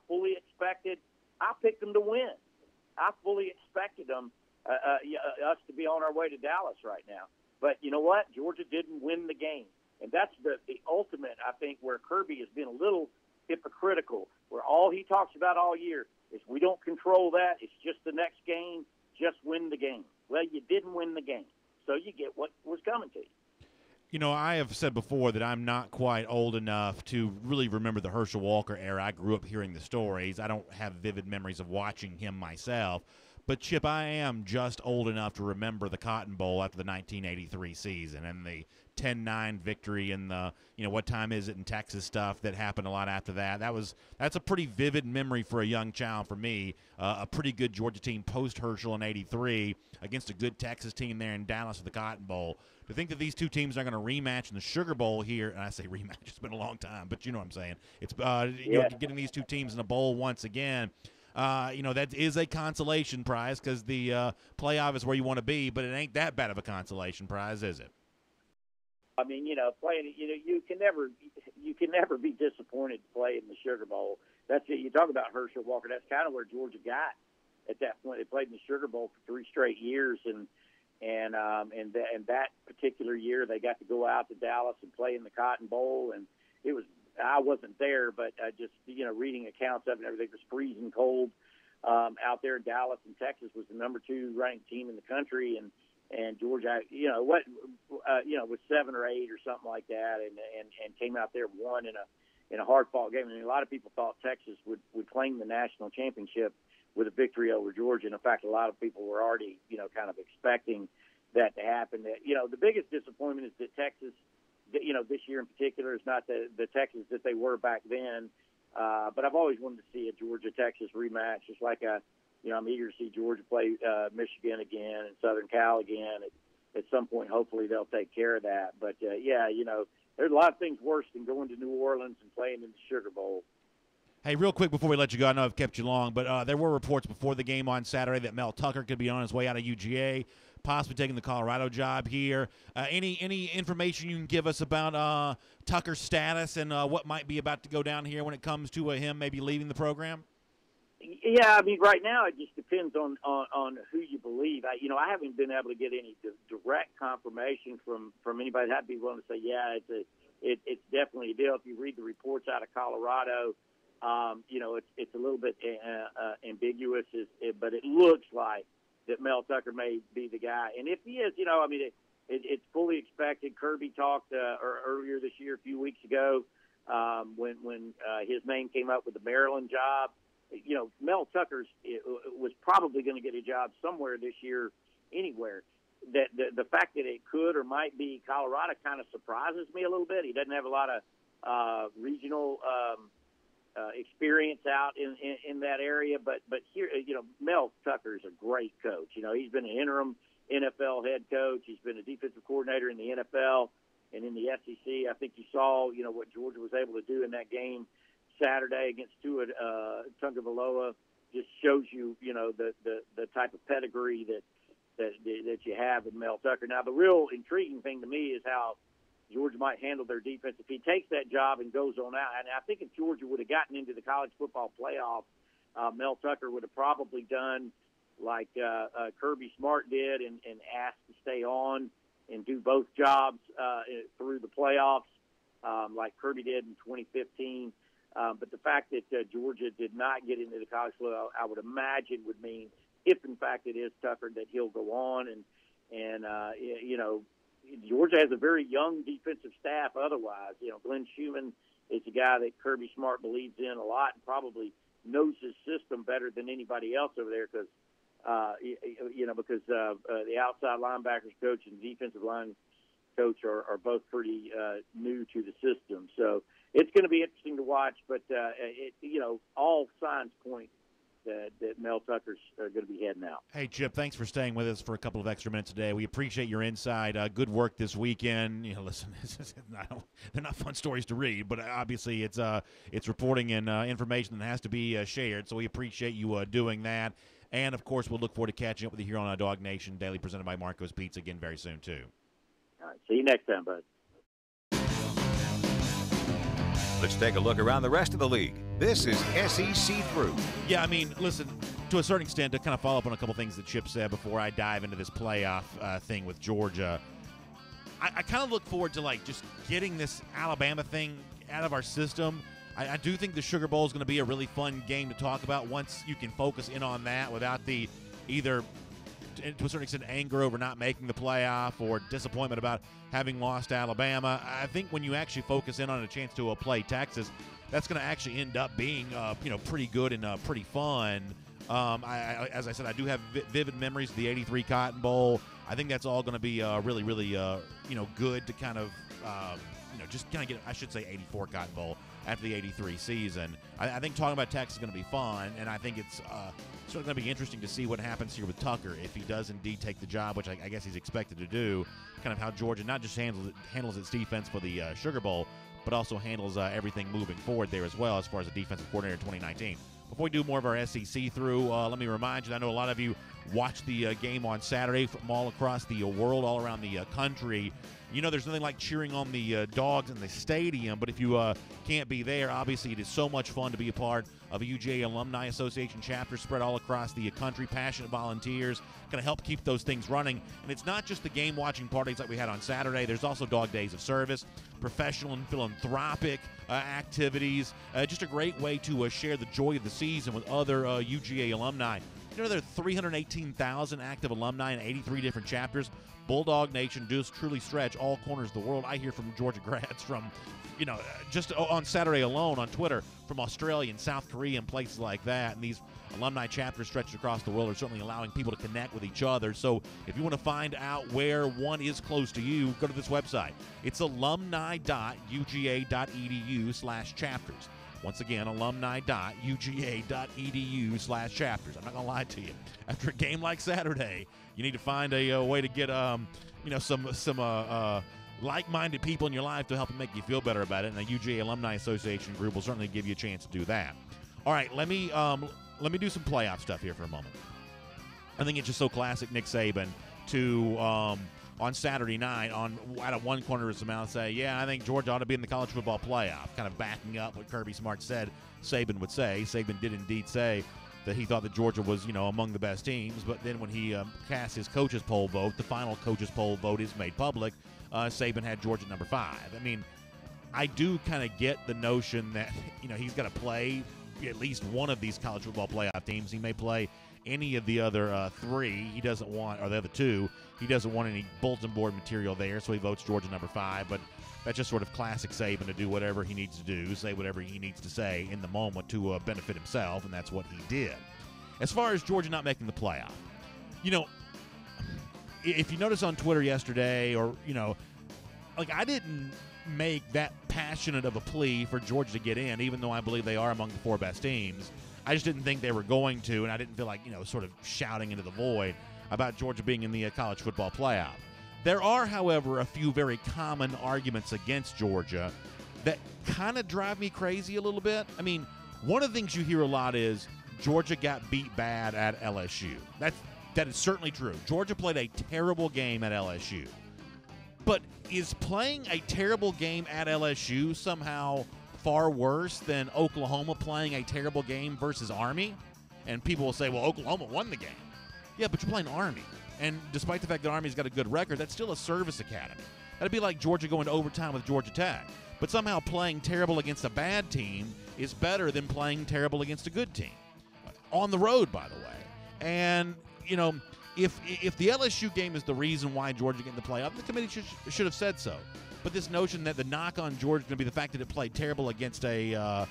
picked them to win. I fully expected them, us to be on our way to Dallas right now. But you know what? Georgia didn't win the game. And that's the ultimate, I think, where Kirby has been a little hypocritical, where all he talks about all year is we don't control that. It's just the next game. Just win the game. Well, you didn't win the game, so you get what was coming to you. I have said before that I'm not quite old enough to really remember the Herschel Walker era. I grew up hearing the stories. I don't have vivid memories of watching him myself. But, Chip, I am just old enough to remember the Cotton Bowl after the 1983 season and the 10-9 victory and the, what time is it in Texas stuff that happened a lot after that. That's a pretty vivid memory for a young child for me. A pretty good Georgia team post-Herschel in 83 against a good Texas team there in Dallas for the Cotton Bowl. To think that these two teams are going to rematch in the Sugar Bowl here, and I say rematch, it's been a long time, but you know what I'm saying. It's getting these two teams in a bowl once again. That is a consolation prize because the playoff is where you want to be, but it ain't that bad of a consolation prize, is it? I mean, playing, you can never be disappointed to play in the Sugar Bowl. That's it. You talk about Herschel Walker. That's kind of where Georgia got at that point. They played in the Sugar Bowl for 3 straight years, and that particular year they got to go out to Dallas and play in the Cotton Bowl, and it was. I wasn't there, but just reading accounts of it, and everything was freezing cold out there in Dallas, and Texas was the number 2 ranked team in the country, and Georgia, was 7 or 8 or something like that, and came out there and won in a hard fought game. I mean, a lot of people thought Texas would claim the national championship with a victory over Georgia, and in fact, a lot of people were already kind of expecting that to happen. The biggest disappointment is that Texas. This year in particular is not the Texas that they were back then. But I've always wanted to see a Georgia-Texas rematch. Just like I'm eager to see Georgia play Michigan again and Southern Cal again. At some point, hopefully they'll take care of that. But, there's a lot of things worse than going to New Orleans and playing in the Sugar Bowl. Hey, real quick before we let you go, I know I've kept you long, but there were reports before the game on Saturday that Mel Tucker could be on his way out of UGA, possibly taking the Colorado job here. Any information you can give us about Tucker's status and what might be about to go down here when it comes to him maybe leaving the program? Yeah, I mean, right now it just depends on who you believe. I haven't been able to get any direct confirmation from anybody that'd be willing to say, yeah, it's definitely a deal. If you read the reports out of Colorado, it's a little bit ambiguous, but it looks like that Mel Tucker may be the guy. And if he is, it's fully expected. Kirby talked earlier this year, a few weeks ago, when his name came up with the Maryland job. Mel Tucker was probably going to get a job somewhere this year, anywhere. That the fact that it could or might be Colorado kind of surprises me a little bit. He doesn't have a lot of regional experience out in that area, but here, Mel Tucker is a great coach. He's been an interim NFL head coach. He's been a defensive coordinator in the NFL and in the SEC. I think you saw, what Georgia was able to do in that game Saturday against Tua Tagovailoa. Just shows you, the type of pedigree that you have in Mel Tucker. Now, the real intriguing thing to me is how Georgia might handle their defense if he takes that job and goes on out. And I think if Georgia would have gotten into the college football playoff, Mel Tucker would have probably done like Kirby Smart did and asked to stay on and do both jobs through the playoffs, like Kirby did in 2015. But the fact that Georgia did not get into the college playoff, I would imagine would mean, if in fact it is Tucker, that he'll go on. And Georgia has a very young defensive staff otherwise. Glenn Schumann is a guy that Kirby Smart believes in a lot and probably knows his system better than anybody else over there because the outside linebackers coach and defensive line coach are both pretty new to the system. So it's going to be interesting to watch, but all signs point that Mel Tucker's going to be heading out. Hey, Chip, thanks for staying with us for a couple of extra minutes today. We appreciate your insight. Good work this weekend. Listen, they're not fun stories to read, but obviously it's reporting and information that has to be shared, so we appreciate you doing that. And, of course, we'll look forward to catching up with you here on DawgNation Daily, presented by Marco's Pizza again very soon, too. All right, see you next time, bud. Let's take a look around the rest of the league. This is SEC Through. Yeah, listen, to a certain extent, to kind of follow up on a couple things that Chip said before I dive into this playoff thing with Georgia, I kind of look forward to, just getting this Alabama thing out of our system. I do think the Sugar Bowl is going to be a really fun game to talk about once you can focus in on that without the either, to a certain extent, anger over not making the playoff or disappointment about having lost Alabama. I think when you actually focus in on a chance to play Texas, that's going to actually end up being, pretty good and pretty fun. As I said, I do have vivid memories of the '83 Cotton Bowl. I think that's all going to be really, really, good to kind of, just kind of get, I should say, '84 Cotton Bowl after the '83 season. I think talking about Texas is going to be fun, and I think it's sort of going to be interesting to see what happens here with Tucker if he does indeed take the job, which I guess he's expected to do. Kind of how Georgia not just handles its defense for the Sugar Bowl, but also handles everything moving forward there as well as far as the defensive coordinator in 2019. Before we do more of our SEC through, let me remind you, I know a lot of you watched the game on Saturday from all across the world, all around the country. There's nothing like cheering on the Dogs in the stadium, but if you can't be there, obviously it is so much fun to be a part of a UGA Alumni Association chapter spread all across the country. Passionate volunteers going to help keep those things running. And it's not just the game-watching parties like we had on Saturday. There's also Dog Days of Service, professional and philanthropic activities. Just a great way to share the joy of the season with other UGA alumni. There are 318,000 active alumni in 83 different chapters. Bulldog Nation does truly stretch all corners of the world. I hear from Georgia grads from, just on Saturday alone on Twitter, from Australia and South Korea and places like that. And these alumni chapters stretched across the world are certainly allowing people to connect with each other. So if you want to find out where one is close to you, go to this website. It's alumni.uga.edu/chapters. Once again, alumni.uga.edu/chapters. I'm not going to lie to you. After a game like Saturday, you need to find a way to get some like-minded people in your life to help make you feel better about it. And the UGA Alumni Association group will certainly give you a chance to do that. All right, let me do some playoff stuff here for a moment. I think it's just so classic Nick Saban to on Saturday night out of one corner of his mouth say, yeah, I think Georgia ought to be in the college football playoff, kind of backing up what Kirby Smart said Saban would say. Saban did indeed say that he thought that Georgia was, among the best teams, but then when he cast his coaches poll vote, the final coaches poll vote is made public, Saban had Georgia at number 5. I do kind of get the notion that, he's going to play at least one of these college football playoff teams. He may play any of the other three. He doesn't want, or the other two, he doesn't want any bulletin board material there, so he votes Georgia number 5. But that's just sort of classic Saban to do whatever he needs to do, say whatever he needs to say in the moment to benefit himself, and that's what he did. As far as Georgia not making the playoff, if you notice on Twitter yesterday, or, I didn't make that passionate of a plea for Georgia to get in, even though I believe they are among the 4 best teams. I just didn't think they were going to, and I didn't feel like, sort of shouting into the void about Georgia being in the college football playoff. There are, however, a few very common arguments against Georgia that kind of drive me crazy a little bit. I mean, one of the things you hear a lot is Georgia got beat bad at LSU. That is certainly true. Georgia played a terrible game at LSU. But is playing a terrible game at LSU somehow far worse than Oklahoma playing a terrible game versus Army? And people will say, well, Oklahoma won the game. Yeah, but you're playing Army. And despite the fact that Army's got a good record, that's still a service academy. That'd be like Georgia going to overtime with Georgia Tech. But somehow playing terrible against a bad team is better than playing terrible against a good team. On the road, by the way. And, if the LSU game is the reason why Georgia get in the playoff, the committee should have said so. But this notion that the knock on Georgia is going to be the fact that it played terrible against a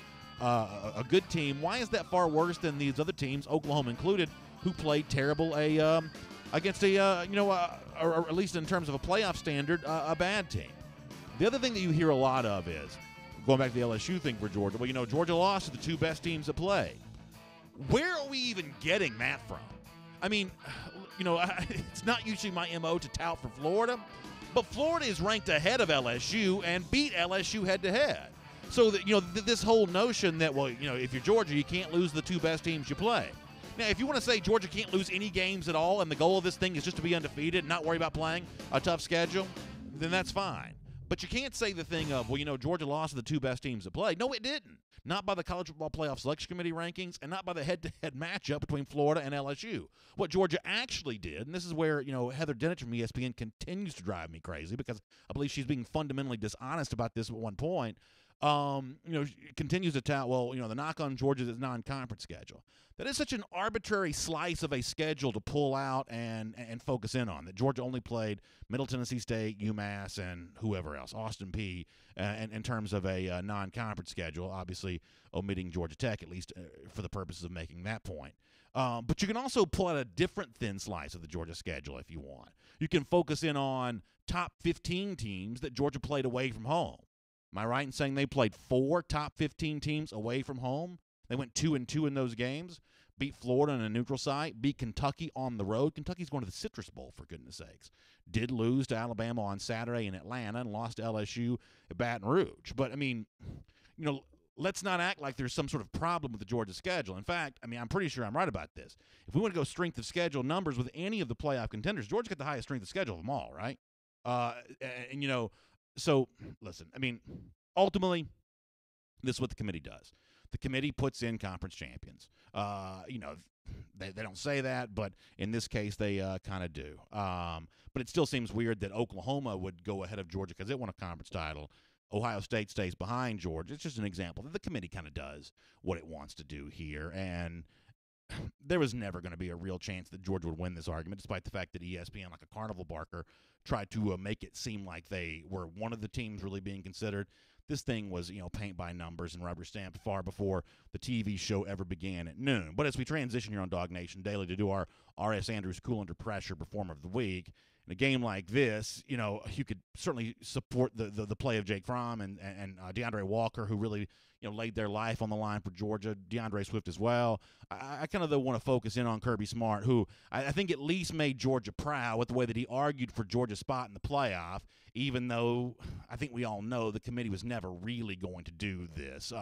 good team, why is that far worse than these other teams, Oklahoma included, who played terrible against or at least in terms of a playoff standard, a bad team? The other thing that you hear a lot of is, going back to the LSU thing for Georgia, well, Georgia lost to the 2 best teams that play. Where are we even getting that from? I mean, it's not usually my MO to tout for Florida, but Florida is ranked ahead of LSU and beat LSU head-to-head. So, this whole notion that, if you're Georgia, you can't lose the 2 best teams you play. Now, if you want to say Georgia can't lose any games at all and the goal of this thing is just to be undefeated and not worry about playing a tough schedule, then that's fine. But you can't say the thing of, Georgia lost to the 2 best teams that play. No, it didn't. Not by the College Football Playoff Selection Committee rankings and not by the head-to-head matchup between Florida and LSU. What Georgia actually did, and this is where, Heather Dinich from ESPN continues to drive me crazy because I believe she's being fundamentally dishonest about this at one point, continues to tout, the knock on Georgia's non-conference schedule. That is such an arbitrary slice of a schedule to pull out and focus in on, that Georgia only played Middle Tennessee State, UMass, and whoever else, Austin Peay, in terms of a non-conference schedule, obviously omitting Georgia Tech, at least for the purposes of making that point. But you can also pull out a different thin slice of the Georgia schedule if you want. You can focus in on top 15 teams that Georgia played away from home. Am I right in saying they played 4 top 15 teams away from home? They went 2-2 in those games, beat Florida on a neutral site, beat Kentucky on the road. Kentucky's going to the Citrus Bowl, for goodness sakes. Did lose to Alabama on Saturday in Atlanta and lost to LSU at Baton Rouge. But, let's not act like there's some sort of problem with the Georgia schedule. In fact, I'm pretty sure I'm right about this. If we want to go strength of schedule numbers with any of the playoff contenders, Georgia got the highest strength of schedule of them all, right? So, listen, ultimately, this is what the committee does. The committee puts in conference champions. They don't say that, but in this case, they kind of do. But it still seems weird that Oklahoma would go ahead of Georgia because it won a conference title. Ohio State stays behind Georgia. It's just an example that the committee kind of does what it wants to do here. And there was never going to be a real chance that Georgia would win this argument, despite the fact that ESPN, like a carnival barker, tried to make it seem like they were one of the teams really being considered. This thing was, paint by numbers and rubber stamped far before the TV show ever began at noon. But as we transition here on DawgNation Daily to do our R.S. Andrews Cool Under Pressure Performer of the Week, in a game like this, you could certainly support the play of Jake Fromm and DeAndre Walker, who really, laid their life on the line for Georgia, DeAndre Swift as well. I kind of, though, want to focus in on Kirby Smart, who I think at least made Georgia proud with the way that he argued for Georgia's spot in the playoff, even though I think we all know the committee was never really going to do this.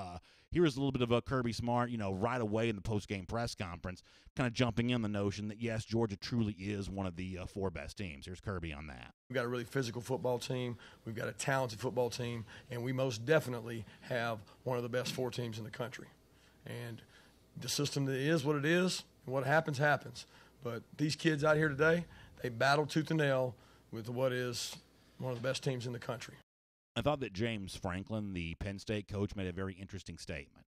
Here is a little bit of Kirby Smart, right away in the post-game press conference, kind of jumping in the notion that, yes, Georgia truly is one of the 4 best teams. Here's Kirby on that. We've got a really physical football team. We've got a talented football team, and we most definitely have one of the best 4 teams in the country. And the system is what it is, and what happens, happens. But these kids out here today, they battled tooth and nail with what is one of the best teams in the country. I thought that James Franklin, the Penn State coach, made a very interesting statement.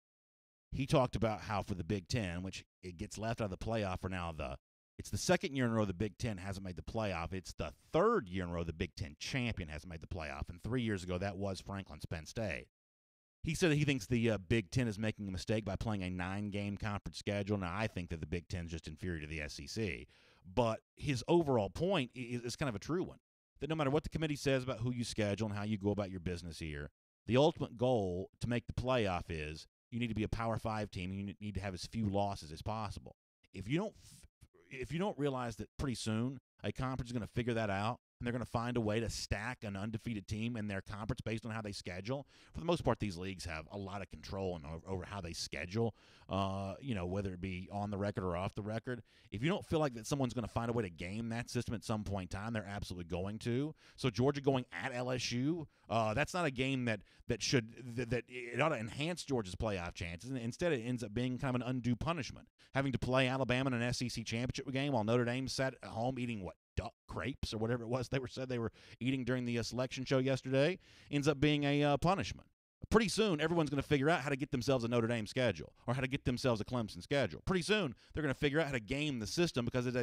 He talked about how for the Big Ten, which it gets left out of the playoff for now, it's the second year in a row the Big Ten hasn't made the playoff. It's the third year in a row the Big Ten champion hasn't made the playoff. And 3 years ago, that was Franklin's Penn State. He said that he thinks the Big Ten is making a mistake by playing a 9-game conference schedule. Now, I think that the Big Ten is just inferior to the SEC. But his overall point is kind of a true one, that no matter what the committee says about who you schedule and how you go about your business here, the ultimate goal to make the playoff is you need to be a Power 5 team, and you need to have as few losses as possible. If you don't realize that pretty soon a conference is going to figure that out, and they're going to find a way to stack an undefeated team in their conference based on how they schedule. For the most part, these leagues have a lot of control over how they schedule, whether it be on the record or off the record. If you don't feel like that someone's going to find a way to game that system at some point in time, they're absolutely going to. So Georgia going at LSU, that's not a game that it ought to enhance Georgia's playoff chances. And instead, it ends up being kind of an undue punishment, having to play Alabama in an SEC championship game while Notre Dame sat at home eating duck crepes or whatever it was they were eating during the selection show yesterday, ends up being a punishment. Pretty soon, everyone's going to figure out how to get themselves a Notre Dame schedule or how to get themselves a Clemson schedule. Pretty soon, they're going to figure out how to game the system because it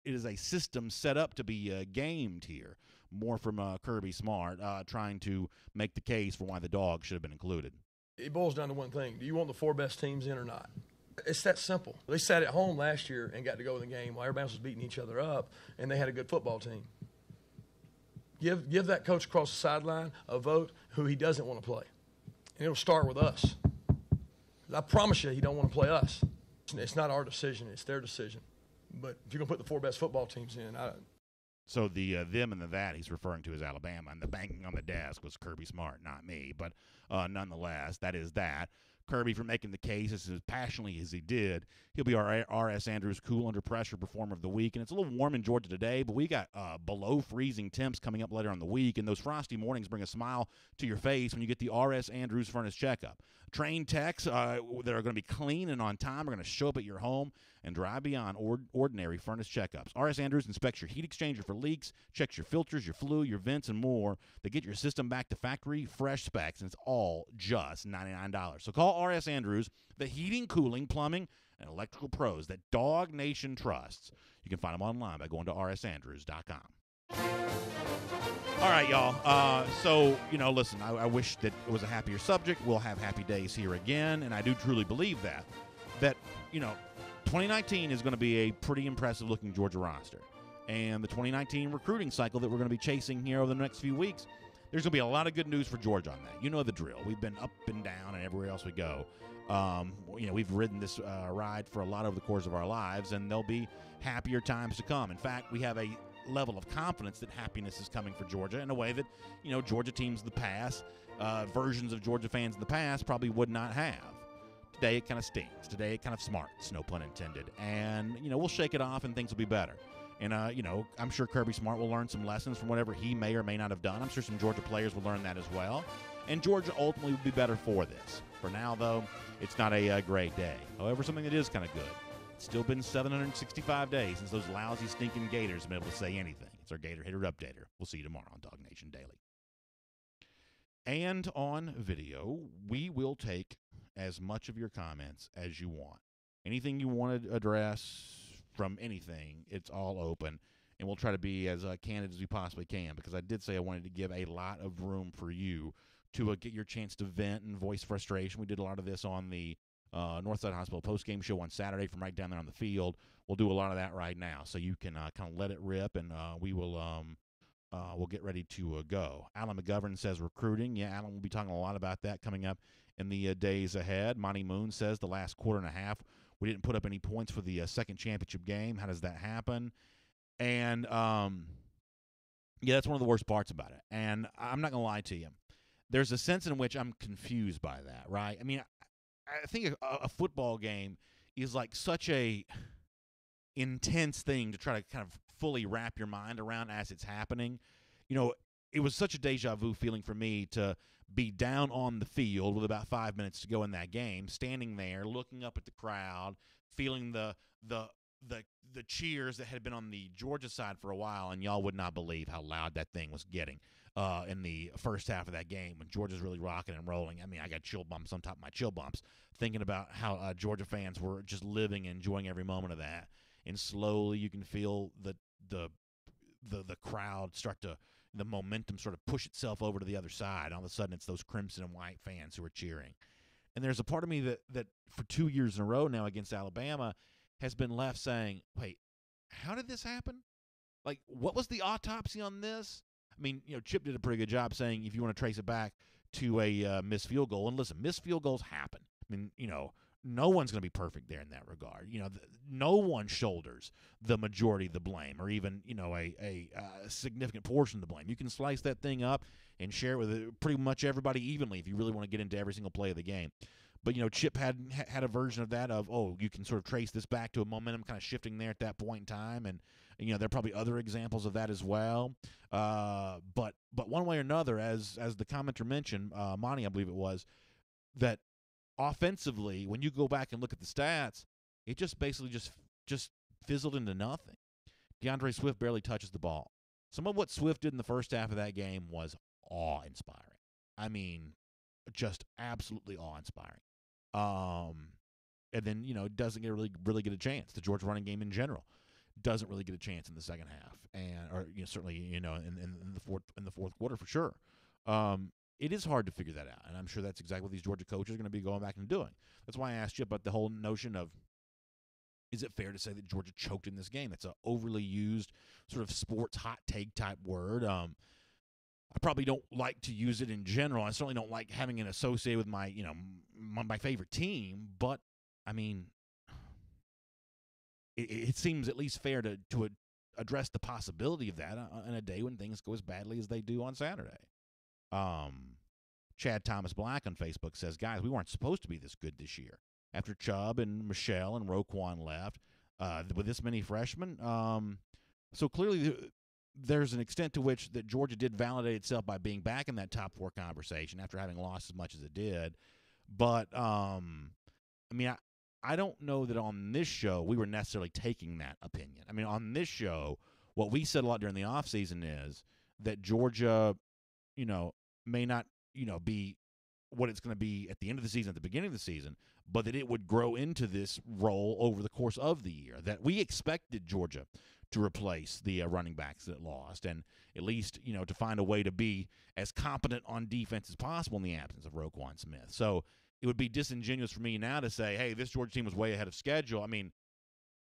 is a system set up to be gamed here. More from Kirby Smart trying to make the case for why the Dogs should have been included. It boils down to one thing. Do you want the 4 best teams in or not? It's that simple. They sat at home last year and got to go in the game while everybody else was beating each other up, and they had a good football team. Give that coach across the sideline a vote who he doesn't want to play. And it'll start with us. I promise you he don't want to play us. It's not our decision. It's their decision. But if you're going to put the 4 best football teams in, So the them and the that he's referring to as Alabama, and the banging on the desk was Kirby Smart, not me. But nonetheless, that is that. Kirby for making the case as passionately as he did. He'll be our R.S. Andrews Cool Under Pressure Performer of the Week. And it's a little warm in Georgia today, but we got below freezing temps coming up later on the week. And those frosty mornings bring a smile to your face when you get the R.S. Andrews Furnace Checkup. Trained techs that are going to be clean and on time are going to show up at your home and drive beyond ordinary furnace checkups. R.S. Andrews inspects your heat exchanger for leaks, checks your filters, your flue, your vents, and more. They get your system back to factory fresh specs, and it's all just $99. So call R.S. Andrews, the heating, cooling, plumbing, and electrical pros that Dog Nation trusts. You can find them online by going to rsandrews.com. All right, y'all. So, listen, I wish that it was a happier subject. We'll have happy days here again, and I do truly believe that 2019 is going to be a pretty impressive-looking Georgia roster. And the 2019 recruiting cycle that we're going to be chasing here over the next few weeks, there's going to be a lot of good news for Georgia on that. You know the drill. We've been up and down and everywhere else we go. We've ridden this ride for a lot over the course of our lives, and there'll be happier times to come. In fact, we have a level of confidence that happiness is coming for Georgia in a way that, Georgia teams of the past, versions of Georgia fans in the past probably would not have. Today it kind of stings. Today it kind of smarts, no pun intended. And, we'll shake it off and things will be better. And, I'm sure Kirby Smart will learn some lessons from whatever he may or may not have done. I'm sure some Georgia players will learn that as well. And Georgia ultimately will be better for this. For now, though, it's not a great day. However, something that is kind of good. It's still been 765 days since those lousy, stinking Gators have been able to say anything. It's our Gator Hitter Updater. We'll see you tomorrow on DawgNation Daily. And on video, we will take as much of your comments as you want. Anything you want to address from anything, it's all open. And we'll try to be as candid as we possibly can, because I did say I wanted to give a lot of room for you to get your chance to vent and voice frustration. We did a lot of this on the Northside Hospital postgame show on Saturday from right down there on the field. We'll do a lot of that right now, so you can kind of let it rip, and we will we'll get ready to go. Alan McGovern says recruiting. Yeah, Alan will be talking a lot about that coming up in the days ahead. Monty Moon says the last quarter and a half, we didn't put up any points for the second championship game. How does that happen? And, yeah, that's one of the worst parts about it. And I'm not going to lie to you. There's a sense in which I'm confused by that, right? I mean, I think a football game is like such a intense thing to try to kind of fully wrap your mind around as it's happening. It was such a deja vu feeling for me to be down on the field with about 5 minutes to go in that game, standing there, looking up at the crowd, feeling the the cheers that had been on the Georgia side for a while, and y'all would not believe how loud that thing was getting in the first half of that game when Georgia's really rocking and rolling. I mean, I got chill bumps on top of my chill bumps thinking about how Georgia fans were just living and enjoying every moment of that. And slowly you can feel the crowd start to, the momentum sort of push itself over to the other side. All of a sudden it's those crimson and white fans who are cheering. And there's a part of me that for 2 years in a row now against Alabama has been left saying, wait, how did this happen? Like, what was the autopsy on this? I mean, Chip did a pretty good job saying if you want to trace it back to a missed field goal. And listen, missed field goals happen. I mean, no one's going to be perfect there in that regard. No one shoulders the majority of the blame or even, a significant portion of the blame. You can slice that thing up and share it with pretty much everybody evenly if you really want to get into every single play of the game. But, Chip had a version of that of, you can sort of trace this back to a momentum kind of shifting there at that point in time. And, there are probably other examples of that as well. But one way or another, as the commenter mentioned, Monty, I believe it was, that offensively, when you go back and look at the stats, it just basically just fizzled into nothing. DeAndre Swift barely touches the ball. Some of what Swift did in the first half of that game was awe-inspiring. I mean, just absolutely awe-inspiring. And then, it doesn't get really get a chance. The Georgia running game in general doesn't really get a chance in the second half, or certainly in the fourth quarter for sure. It is hard to figure that out, and I'm sure that's exactly what these Georgia coaches are going to be going back and doing. That's why I asked you about the whole notion of, is it fair to say that Georgia choked in this game? That's an overly used sort of sports hot take type word. I probably don't like to use it in general. I certainly don't like having it associated with my my favorite team, but I mean, it seems at least fair to address the possibility of that on a day when things go as badly as they do on Saturday. Chad Thomas Black on Facebook says, guys, we weren't supposed to be this good this year. After Chubb and Michelle and Roquan left, with this many freshmen. So clearly there's an extent to which that Georgia did validate itself by being back in that top four conversation after having lost as much as it did. But, I mean, I don't know that on this show we were necessarily taking that opinion. I mean, on this show, what we said a lot during the offseason is that Georgia, may not, be what it's going to be at the end of the season, at the beginning of the season, but that it would grow into this role over the course of the year, that we expected Georgia to replace the running backs that lost and at least, to find a way to be as competent on defense as possible in the absence of Roquan Smith. So it would be disingenuous for me now to say, hey, this Georgia team was way ahead of schedule. I mean,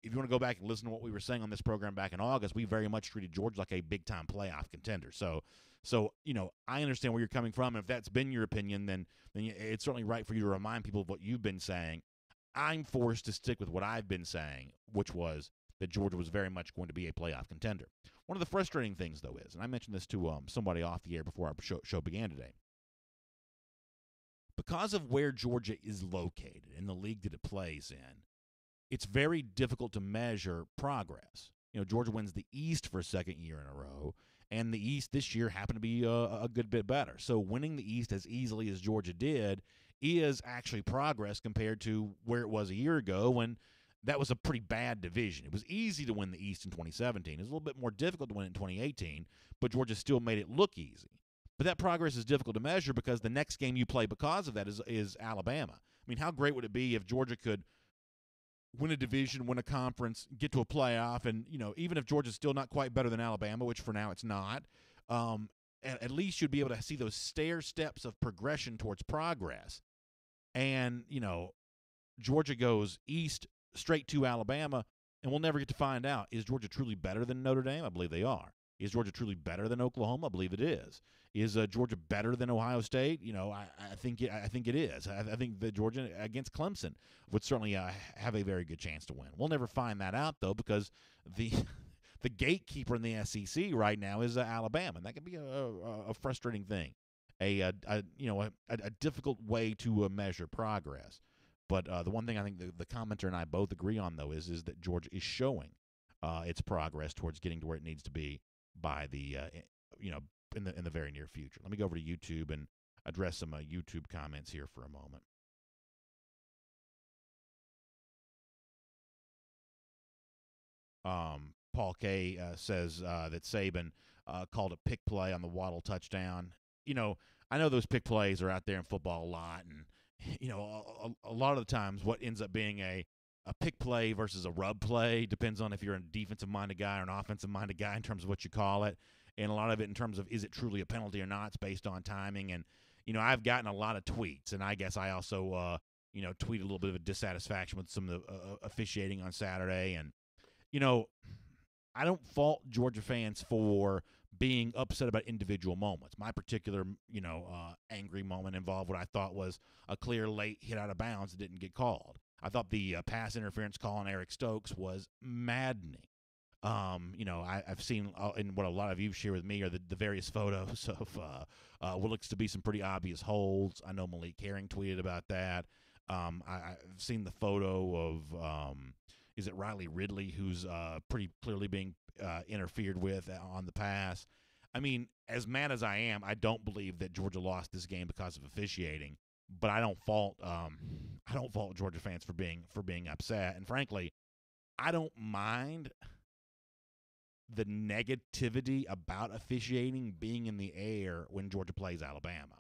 if you want to go back and listen to what we were saying on this program back in August, we very much treated Georgia like a big-time playoff contender. So I understand where you're coming from, and if that's been your opinion, then it's certainly right for you to remind people of what you've been saying. I'm forced to stick with what I've been saying, which was that Georgia was very much going to be a playoff contender. One of the frustrating things, though, is, and I mentioned this to somebody off the air before our show began today, because of where Georgia is located in the league that it plays in, it's very difficult to measure progress. Georgia wins the East for a second year in a row, and the East this year happened to be a good bit better. So winning the East as easily as Georgia did is actually progress compared to where it was a year ago when that was a pretty bad division. It was easy to win the East in 2017. It was a little bit more difficult to win it in 2018, but Georgia still made it look easy. But that progress is difficult to measure because the next game you play because of that is Alabama. I mean, how great would it be if Georgia could win a division, win a conference, get to a playoff, and, even if Georgia's still not quite better than Alabama, which for now it's not, at least you'd be able to see those stair steps of progression towards progress. And, Georgia goes east straight to Alabama, and we'll never get to find out, is Georgia truly better than Notre Dame? I believe they are. Is Georgia truly better than Oklahoma? I believe it is. Is Georgia better than Ohio State? I think it is. I think that Georgia against Clemson would certainly have a very good chance to win. We'll never find that out though, because the gatekeeper in the SEC right now is Alabama, and that can be a frustrating thing, a difficult way to measure progress. But the one thing I think the commenter and I both agree on though is that Georgia is showing its progress towards getting to where it needs to be by the in the very near future. Let me go over to YouTube and address some YouTube comments here for a moment. Paul K. Says that Saban called a pick play on the Waddle touchdown. I know those pick plays are out there in football a lot, and a lot of the times what ends up being a pick play versus a rub play depends on if you're a defensive-minded guy or an offensive-minded guy in terms of what you call it, and a lot of it in terms of is it truly a penalty or not. It's based on timing, and I've gotten a lot of tweets, and I guess I also tweet a little bit of a dissatisfaction with some of the officiating on Saturday, and I don't fault Georgia fans for being upset about individual moments. My particular, angry moment involved what I thought was a clear late hit out of bounds that didn't get called. I thought the pass interference call on Eric Stokes was maddening. I've seen, and what a lot of you share with me are the various photos of what looks to be some pretty obvious holds. I know Malik Herring tweeted about that. I've seen the photo of, is it Riley Ridley, who's pretty clearly being interfered with on the pass. I mean, as mad as I am, I don't believe that Georgia lost this game because of officiating. But I don't fault Georgia fans for being upset. And frankly, I don't mind the negativity about officiating being in the air when Georgia plays Alabama.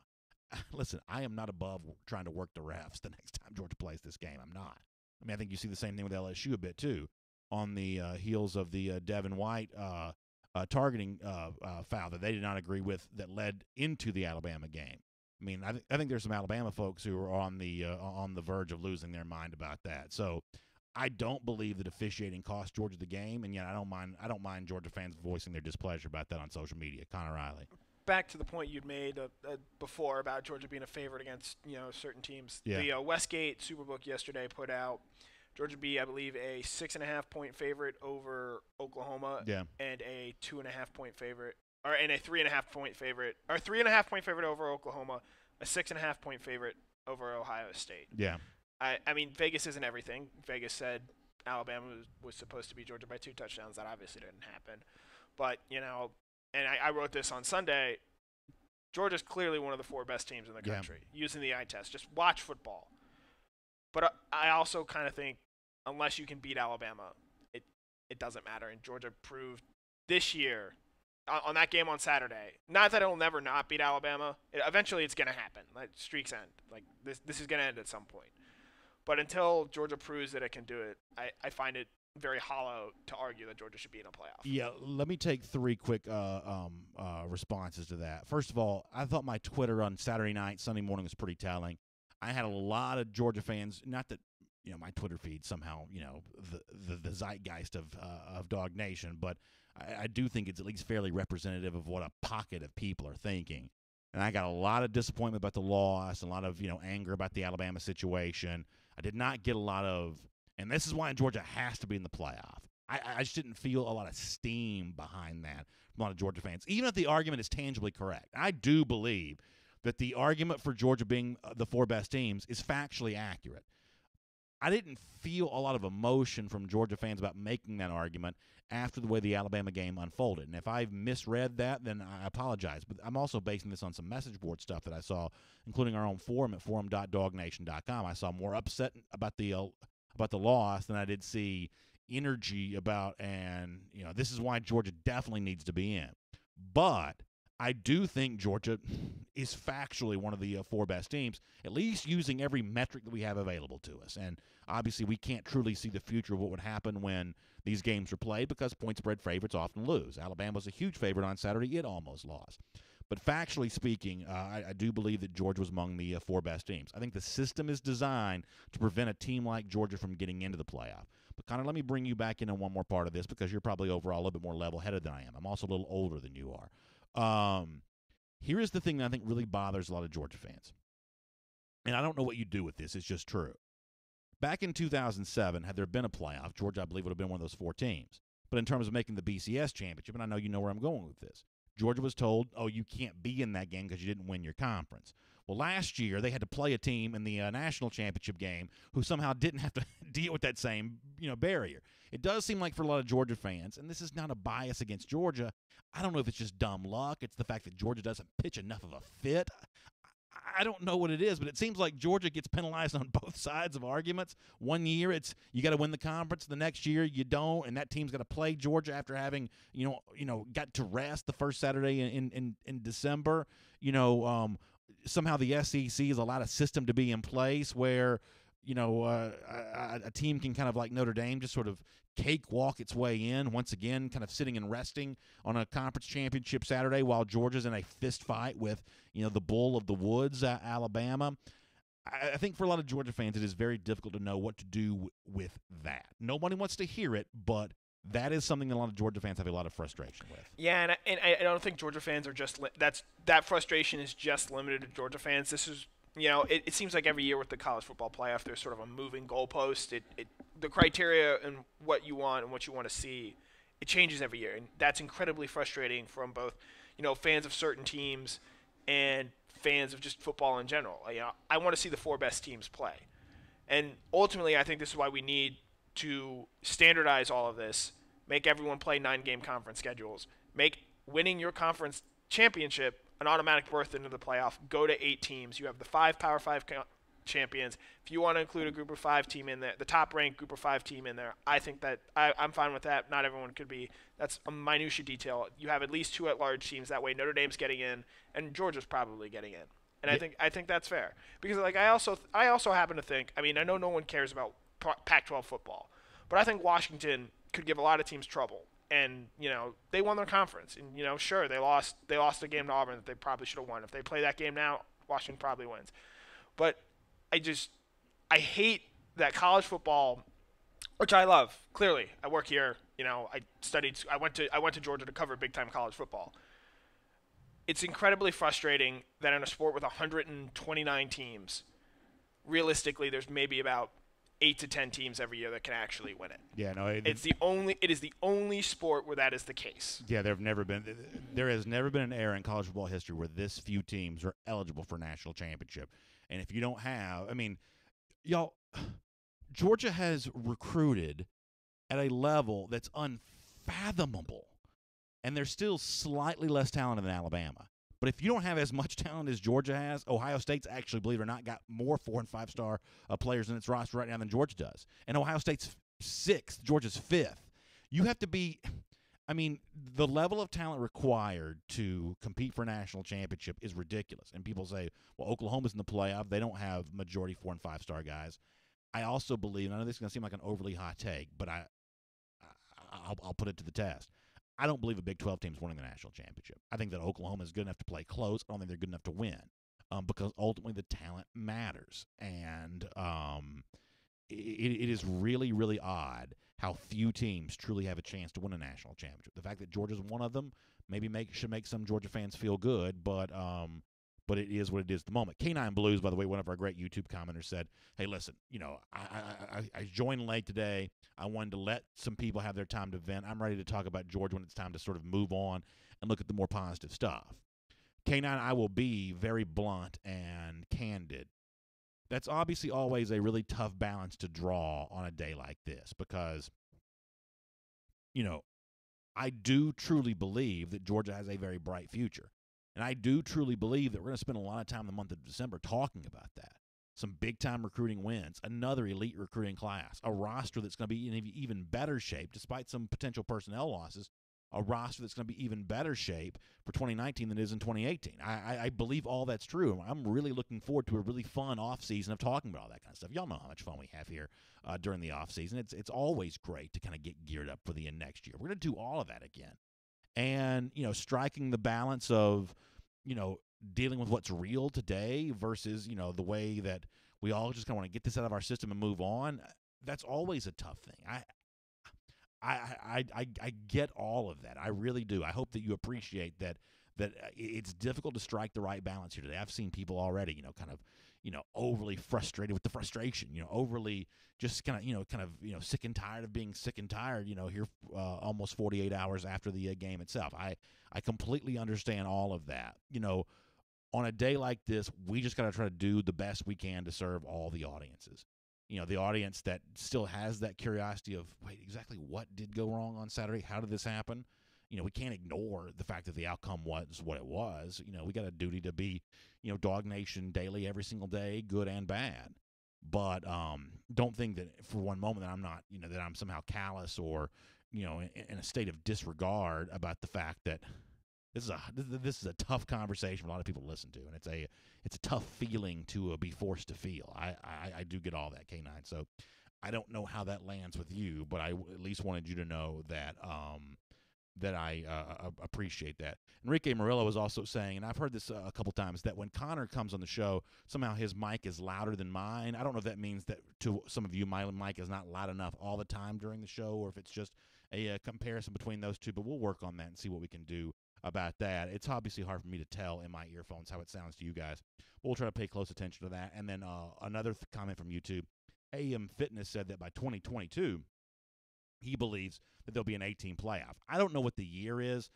Listen, I am not above trying to work the refs the next time Georgia plays this game. I'm not. I mean, I think you see the same thing with LSU a bit too, on the heels of the Devin White targeting foul that they did not agree with that led into the Alabama game. I mean, I think there's some Alabama folks who are on the verge of losing their mind about that. So I don't believe that officiating cost Georgia the game, and yet I don't mind Georgia fans voicing their displeasure about that on social media. Connor Riley. Back to the point you'd made before about Georgia being a favorite against certain teams. Yeah. The Westgate Superbook yesterday put out Georgia be, I believe, a 6.5-point favorite over Oklahoma, yeah, and a 2.5-point favorite, and a 3.5-point favorite, or 3.5-point favorite over Oklahoma, a 6.5-point favorite over Ohio State. Yeah. I mean, Vegas isn't everything. Vegas said Alabama was supposed to beat Georgia by 2 touchdowns. That obviously didn't happen. But, and I wrote this on Sunday, Georgia's clearly one of the 4 best teams in the country, using the eye test. Just watch football. But I also kind of think unless you can beat Alabama, it doesn't matter. And Georgia proved this year on that game on Saturday, not that it'll never not beat Alabama. Eventually it's going to happen. Like, streaks end. Like, this is going to end at some point. But until Georgia proves that it can do it, I find it very hollow to argue that Georgia should be in a playoff. Yeah, let me take 3 quick responses to that. First of all, I thought my Twitter on Saturday night, Sunday morning was pretty telling. I had a lot of Georgia fans, not that my Twitter feed somehow the zeitgeist of Dog Nation, but I do think it's at least fairly representative of what a pocket of people are thinking. And I got a lot of disappointment about the loss, and a lot of anger about the Alabama situation. I did not get a lot of, and this is why Georgia has to be in the playoff. I just didn't feel a lot of steam behind that from a lot of Georgia fans, even if the argument is tangibly correct. I do believe that the argument for Georgia being the 4 best teams is factually accurate. I didn't feel a lot of emotion from Georgia fans about making that argument after the way the Alabama game unfolded. And if I've misread that, then I apologize. But I'm also basing this on some message board stuff that I saw, including our own forum at forum.dawgnation.com. I saw more upset about the loss than I did see energy about, and this is why Georgia definitely needs to be in. But I do think Georgia is factually one of the 4 best teams, at least using every metric that we have available to us. And obviously we can't truly see the future of what would happen when these games are played because point spread favorites often lose. Alabama was a huge favorite on Saturday. It almost lost. But factually speaking, I do believe that Georgia was among the 4 best teams. I think the system is designed to prevent a team like Georgia from getting into the playoff. But, Connor, let me bring you back in on one more part of this because you're probably overall a little bit more level-headed than I am. I'm also a little older than you are. Here is the thing that I think really bothers a lot of Georgia fans. And I don't know what you do with this. It's just true. Back in 2007, had there been a playoff, Georgia, I believe, would have been one of those 4 teams. But in terms of making the BCS championship, and I know you know where I'm going with this, Georgia was told, you can't be in that game because you didn't win your conference. Well, last year they had to play a team in the national championship game who somehow didn't have to deal with that same barrier. It does seem like for a lot of Georgia fans, and this is not a bias against Georgia, I don't know if it's just dumb luck. It's the fact that Georgia doesn't pitch enough of a fit. I don't know what it is, but it seems like Georgia gets penalized on both sides of arguments. One year it's you got to win the conference, the next year you don't, and that team's got to play Georgia after having got to rest the first Saturday in December. Somehow the SEC has allowed a system to be in place where a team can kind of like Notre Dame just sort of cakewalk its way in, once again kind of sitting and resting on a conference championship Saturday while Georgia's in a fist fight with the bull of the woods, Alabama. I think for a lot of Georgia fans it is very difficult to know what to do with that. Nobody wants to hear it, but that is something that a lot of Georgia fans have a lot of frustration with. Yeah, and I don't think Georgia fans are just that frustration is just limited to Georgia fans. This is it seems like every year with the college football playoff, there's sort of a moving goalpost. The criteria and what you want and what you want to see, it changes every year, and that's incredibly frustrating from both, fans of certain teams and fans of just football in general. I want to see the 4 best teams play, and ultimately, I think this is why we need to standardize all of this, make everyone play 9-game conference schedules, make winning your conference championship an automatic berth into the playoff, go to 8 teams. You have the 5 Power 5 champions. If you want to include a Group of 5 team in there, the top-ranked Group of 5 team in there, I think that I'm fine with that. Not everyone could be. That's a minutia detail. You have at least 2 at-large teams. That way Notre Dame's getting in, and Georgia's probably getting in. And I think that's fair. Because I also happen to think, I know no one cares about Pac-12 football, but I think Washington could give a lot of teams trouble. And, they won their conference. And, sure, they lost a game to Auburn that they probably should have won. If they play that game now, Washington probably wins. But I hate that college football, which I love. Clearly, I work here. I went to Georgia to cover big-time college football. It's incredibly frustrating that in a sport with 129 teams, realistically, there's maybe about 8 to 10 teams every year that can actually win it. Yeah, no, it is the only sport where that is the case. Yeah, there has never been an era in college football history where this few teams are eligible for national championship. And if you don't have, y'all, Georgia has recruited at a level that's unfathomable, and they're still slightly less talented than Alabama. But if you don't have as much talent as Georgia has, Ohio State's actually, believe it or not, got more 4- and 5-star players in its roster right now than Georgia does. And Ohio State's 6th, Georgia's 5th. You have to be the level of talent required to compete for a national championship is ridiculous. And people say, well, Oklahoma's in the playoff. They don't have majority 4- and 5-star guys. I also believe, and I know this is going to seem like an overly hot take, but I'll put it to the test. I don't believe a Big 12 team's winning the national championship. I think that Oklahoma is good enough to play close. I don't think they're good enough to win because ultimately the talent matters. And it is really, really odd how few teams truly have a chance to win a national championship. The fact that Georgia's one of them maybe should make some Georgia fans feel good, but it is what it is at the moment. K9 Blues, by the way, one of our great YouTube commenters said, hey, listen, I joined late today. I wanted to let some people have their time to vent. I'm ready to talk about Georgia when it's time to sort of move on and look at the more positive stuff. K9, I will be very blunt and candid. That's obviously always a really tough balance to draw on a day like this because, I do truly believe that Georgia has a very bright future. And I do truly believe that we're going to spend a lot of time in the month of December talking about that. Some big-time recruiting wins, another elite recruiting class, a roster that's going to be in even better shape, despite some potential personnel losses, a roster that's going to be even better shape for 2019 than it is in 2018. I believe all that's true. I'm really looking forward to a really fun offseason of talking about all that kind of stuff. Y'all know how much fun we have here during the offseason. It's always great to kind of get geared up for the next year. We're going to do all of that again. And, striking the balance of, dealing with what's real today versus, the way that we all just kind of want to get this out of our system and move on, that's always a tough thing. I get all of that. I really do. I hope that you appreciate that it's difficult to strike the right balance here today. I've seen people already, kind of, overly frustrated with the frustration, overly just kind of, sick and tired of being sick and tired, here almost 48 hours after the game itself. I completely understand all of that. On a day like this, we just got to try to do the best we can to serve all the audiences. The audience that still has that curiosity of, wait, exactly what did go wrong on Saturday? How did this happen? we can't ignore the fact that the outcome was what it was. We got a duty to be, DawgNation Daily every single day, good and bad. But don't think that for one moment that I'm not, that I'm somehow callous or, in a state of disregard about the fact that this is a tough conversation for a lot of people to listen to, and it's a tough feeling to be forced to feel. I do get all that, K9. So I don't know how that lands with you, but I at least wanted you to know that that I appreciate that. Enrique Murillo was also saying, and I've heard this a couple times, that when Connor comes on the show, somehow his mic is louder than mine. I don't know if that means that to some of you, my mic is not loud enough all the time during the show, or if it's just a comparison between those two, but we'll work on that and see what we can do about that. It's obviously hard for me to tell in my earphones how it sounds to you guys. We'll try to pay close attention to that. And then another comment from YouTube, AM Fitness said that by 2022, he believes that there'll be an 18 playoff. I don't know what the year is,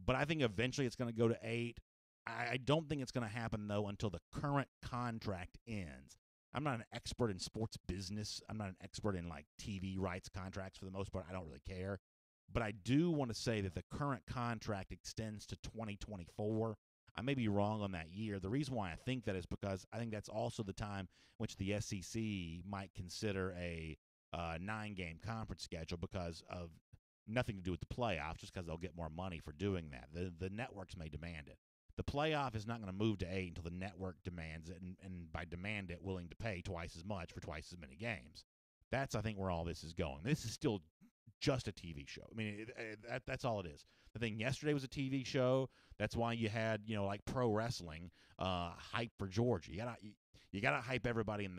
but I think eventually it's going to go to 8. I don't think it's going to happen, though, until the current contract ends. I'm not an expert in sports business. I'm not an expert in, TV rights contracts for the most part. I don't really care. But I do want to say that the current contract extends to 2024. I may be wrong on that year. The reason why I think that is because I think that's also the time which the SEC might consider a 9-game conference schedule because of nothing to do with the playoffs, just because they'll get more money for doing that. The networks may demand it. The playoff is not going to move to 8 until the network demands it, and by demand it, willing to pay twice as much for twice as many games. That's, I think, where all this is going. This is still just a TV show. I mean, that's all it is. The thing yesterday was a TV show. That's why you had, pro wrestling hype for Georgia. You gotta hype everybody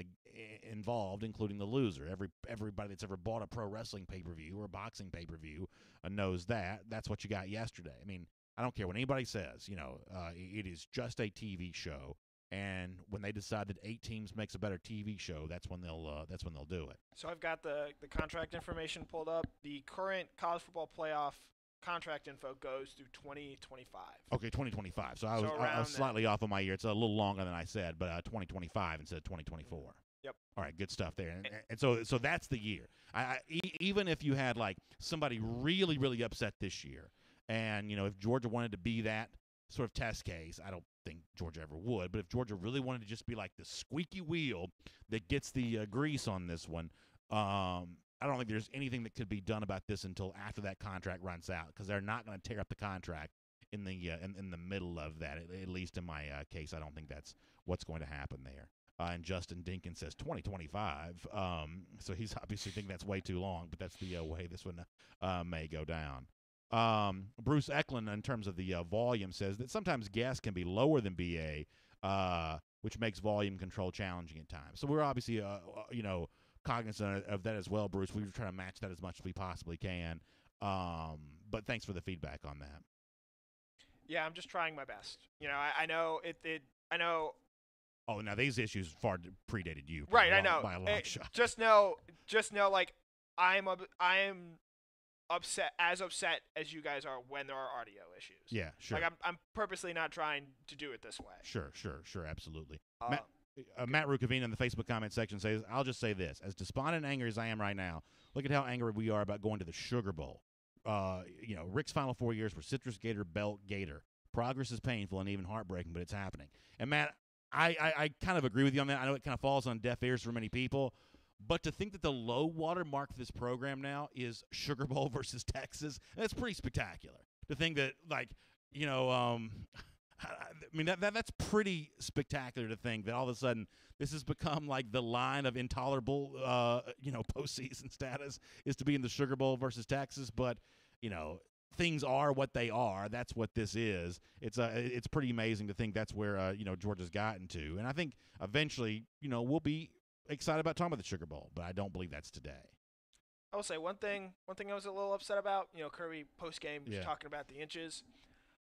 involved, including the loser. Everybody that's ever bought a pro wrestling pay-per-view or a boxing pay-per-view knows that. That's what you got yesterday. I mean, I don't care what anybody says. It is just a TV show. And when they decide that 8 teams makes a better TV show, that's when they'll do it. So I've got the contract information pulled up. The current college football playoff contract info goes through 2025. Okay, 2025. So I was slightly off on my year. It's a little longer than I said, but 2025 instead of 2024. Yep. All right, good stuff there. And so that's the year. Even if you had somebody really, really upset this year, and if Georgia wanted to be that sort of test case, I don't think Georgia ever would, but if Georgia really wanted to just be like the squeaky wheel that gets the grease on this one, I don't think there's anything that could be done about this until after that contract runs out, because they're not going to tear up the contract in the middle of that. At least in my case, I don't think that's what's going to happen there. And Justin Dinkins says 2025, so he's obviously thinking that's way too long, but that's the way this one may go down. Bruce Eklund, in terms of the volume, says that sometimes gas can be lower than BA, which makes volume control challenging at times. So we're obviously, cognizant of that as well, Bruce. We were trying to match that as much as we possibly can. But thanks for the feedback on that. Yeah, I'm just trying my best. I know I know. Oh, now these issues far predated you. Right, I know. By a long shot. Just know, I'm upset as you guys are when there are audio issues. Yeah, sure. I'm purposely not trying to do it this way. Sure, absolutely. Matt Rukavina in the Facebook comment section says, I'll just say this. As despondent and angry as I am right now, look at how angry we are about going to the Sugar Bowl. Rick's final 4 years were Citrus Gator, Belt Gator. Progress is painful and even heartbreaking, but it's happening. And, Matt, I kind of agree with you on that. I know it kind of falls on deaf ears for many people. But to think that the low water mark for this program now is Sugar Bowl versus Texas, that's pretty spectacular. To think that, that's pretty spectacular to think that all of a sudden this has become the line of intolerable, postseason status is to be in the Sugar Bowl versus Texas. But, things are what they are. That's what this is. It's pretty amazing to think that's where, Georgia's gotten to. And I think eventually, we'll be excited about talking about the Sugar Bowl, but I don't believe that's today. I will say one thing I was a little upset about, Kirby post-game was talking about the inches.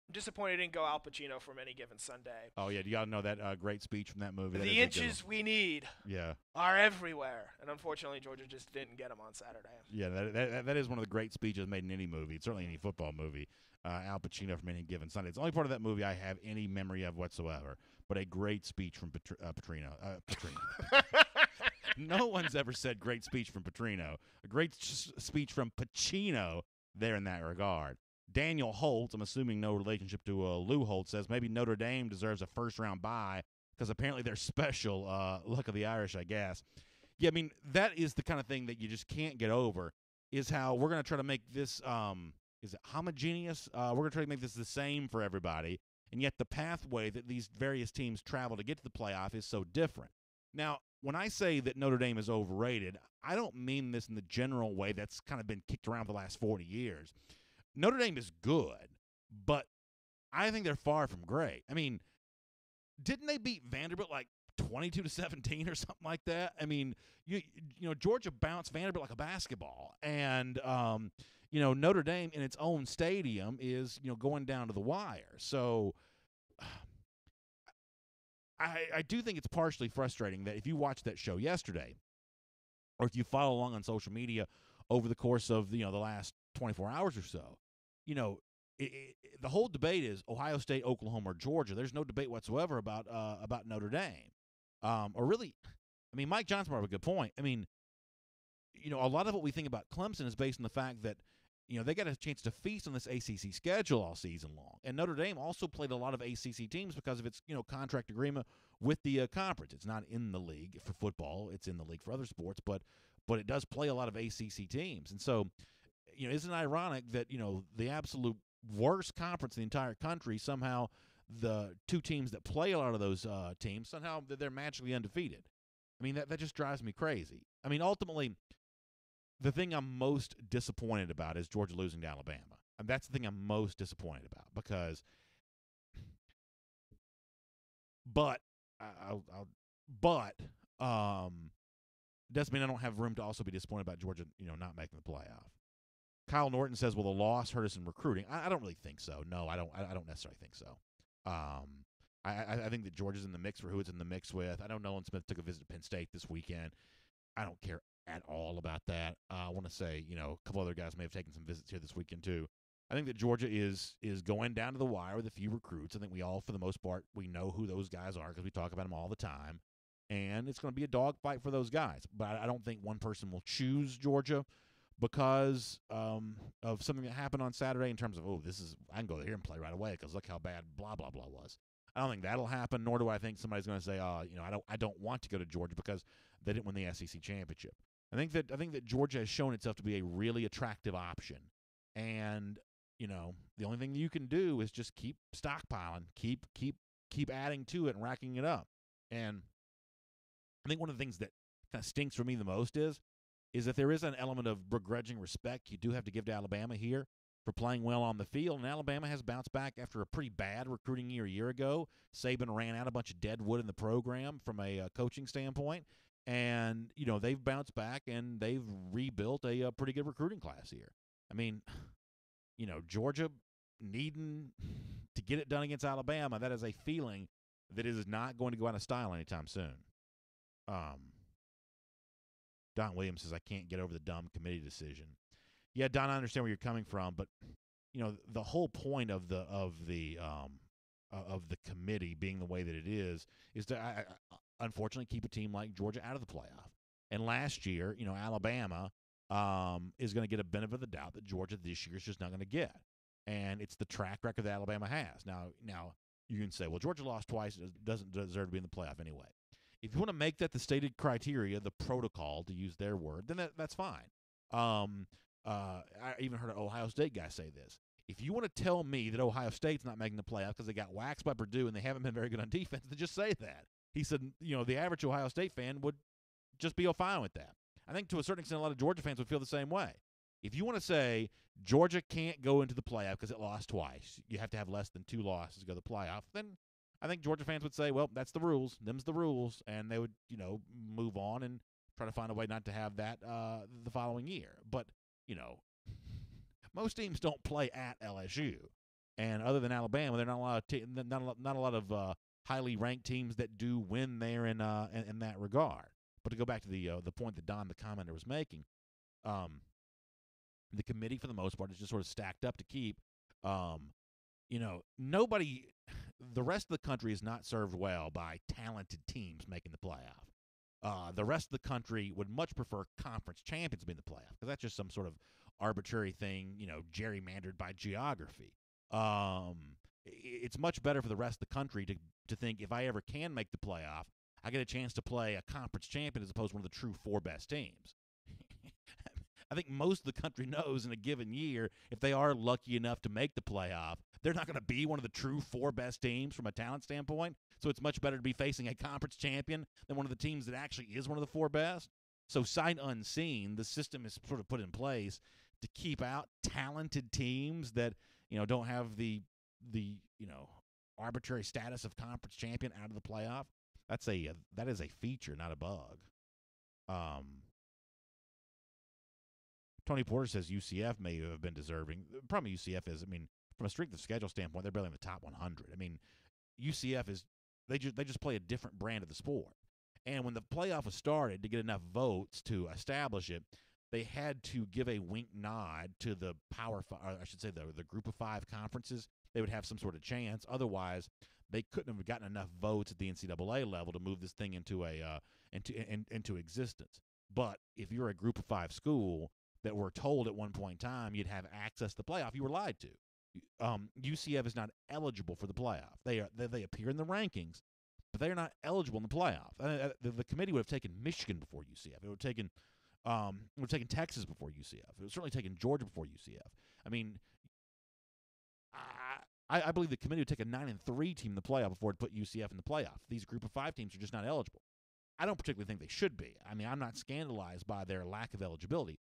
I'm disappointed he didn't go Al Pacino from Any Given Sunday. Oh, yeah. Do y'all know that great speech from that movie? The inches we need are everywhere. And unfortunately, Georgia just didn't get them on Saturday. Yeah, that is one of the great speeches made in any movie. It's certainly any football movie. Al Pacino from Any Given Sunday. It's the only part of that movie I have any memory of whatsoever, but a great speech from Petrino. No one's ever said great speech from Petrino. A great speech from Pacino there in that regard. Daniel Holtz, I'm assuming no relationship to Lou Holtz, says maybe Notre Dame deserves a first-round bye because apparently they're special. Luck of the Irish, I guess. Yeah, I mean, that is the kind of thing that you just can't get over, is how we're going to try to make this is it homogeneous? We're going to try to make this the same for everybody, and yet the pathway that these various teams travel to get to the playoff is so different. Now, when I say that Notre Dame is overrated, I don't mean this in the general way that's kind of been kicked around for the last 40 years. Notre Dame is good, but I think they're far from great. I mean, didn't they beat Vanderbilt like 22-17 or something like that? I mean, you know, Georgia bounced Vanderbilt like a basketball, and you know, Notre Dame in its own stadium is, you know, going down to the wire. So I do think it's partially frustrating that if you watched that show yesterday, or if you follow along on social media over the course of, you know, the last 24 hours or so, you know, the whole debate is Ohio State, Oklahoma, or Georgia. There's no debate whatsoever about Notre Dame. Or really, I mean, Mike Johnson brought up a good point. I mean, you know, a lot of what we think about Clemson is based on the fact that, you know, they got a chance to feast on this ACC schedule all season long. And Notre Dame also played a lot of ACC teams because of its, you know, contract agreement with the conference. It's not in the league for football. It's in the league for other sports, but it does play a lot of ACC teams. And so, you know, isn't it ironic that, you know, the absolute worst conference in the entire country, somehow the two teams that play a lot of those teams, somehow they're magically undefeated? I mean, that just drives me crazy. I mean, ultimately, the thing I'm most disappointed about is Georgia losing to Alabama. And that's the thing I'm most disappointed about because doesn't mean I don't have room to also be disappointed about Georgia, you know, not making the playoff. Kyle Norton says, "Will the loss hurt us in recruiting?" I don't really think so. No, I don't necessarily think so. I think that Georgia's in the mix for who it's in the mix with. I know Nolan Smith took a visit to Penn State this weekend. I don't care at all about that. I want to say, you know, a couple other guys may have taken some visits here this weekend too. I think that Georgia is going down to the wire with a few recruits. I think we all, for the most part, we know who those guys are because we talk about them all the time. And it's going to be a dogfight for those guys. But I don't think one person will choose Georgia because of something that happened on Saturday in terms of, I can go there and play right away because look how bad blah, blah, blah was. I don't think that'll happen, nor do I think somebody's going to say, you know, I don't want to go to Georgia because they didn't win the SEC championship. I think that Georgia has shown itself to be a really attractive option. And, you know, the only thing you can do is just keep stockpiling, keep adding to it and racking it up. And I think one of the things that kind of stinks for me the most is that there is an element of begrudging respect you do have to give to Alabama here for playing well on the field. And Alabama has bounced back after a pretty bad recruiting year a year ago. Saban ran out a bunch of dead wood in the program from a coaching standpoint. And, you know, they've bounced back and they've rebuilt a pretty good recruiting class here. I mean, you know, Georgia needing to get it done against Alabama, that is a feeling that is not going to go out of style anytime soon. Don Williams says, I can't get over the dumb committee decision. Yeah, Don, I understand where you're coming from, but, you know, the whole point of the committee being the way that it is to unfortunately keep a team like Georgia out of the playoff. And last year, you know, Alabama is going to get a benefit of the doubt that Georgia this year is just not going to get. And it's the track record that Alabama has. Now you can say, well, Georgia lost twice. It doesn't deserve to be in the playoff anyway. If you want to make that the stated criteria, the protocol, to use their word, then that's fine. I even heard an Ohio State guy say this. If you want to tell me that Ohio State's not making the playoff because they got waxed by Purdue and they haven't been very good on defense, then just say that. He said, you know, the average Ohio State fan would just be fine with that. I think to a certain extent, a lot of Georgia fans would feel the same way. If you want to say Georgia can't go into the playoff because it lost twice, you have to have less than 2 losses to go to the playoff, then I think Georgia fans would say, well, that's the rules. Them's the rules. And they would, you know, move on and try to find a way not to have that the following year. But, you know, most teams don't play at LSU. And other than Alabama, there are not a lot of highly ranked teams that do win there in that regard. But to go back to the point that Don, the commenter, was making, the committee, for the most part, is just sort of stacked up to keep. You know, the rest of the country is not served well by talented teams making the playoff. The rest of the country would much prefer conference champions being the playoff because that's just some sort of arbitrary thing, gerrymandered by geography. It's much better for the rest of the country to think if I ever can make the playoff, I get a chance to play a conference champion as opposed to one of the true 4 best teams. I think most of the country knows in a given year, if they are lucky enough to make the playoff, they're not going to be one of the true 4 best teams from a talent standpoint. So it's much better to be facing a conference champion than one of the teams that actually is one of the 4 best. So sight unseen, the system is sort of put in place to keep out talented teams that, don't have the arbitrary status of conference champion out of the playoff. That is a feature, not a bug. Tony Porter says UCF may have been deserving. The problem with UCF is, from a strength of schedule standpoint, they're barely in the top 100. UCF is they just play a different brand of the sport. And when the playoff was started, to get enough votes to establish it, they had to give a wink nod to the Power Five, I should say the Group of 5 conferences. They would have some sort of chance. Otherwise, they couldn't have gotten enough votes at the NCAA level to move this thing into into existence. But if you're a Group of 5 school that were told at one point in time you'd have access to the playoff, you were lied to. UCF is not eligible for the playoff. They appear in the rankings, but they are not eligible in the playoff. The committee would have taken Michigan before UCF. It would have taken Texas before UCF. It would have certainly taken Georgia before UCF. I believe the committee would take a 9-3 team in the playoff before it put UCF in the playoff. These Group of 5 teams are just not eligible. I don't particularly think they should be. I'm not scandalized by their lack of eligibility,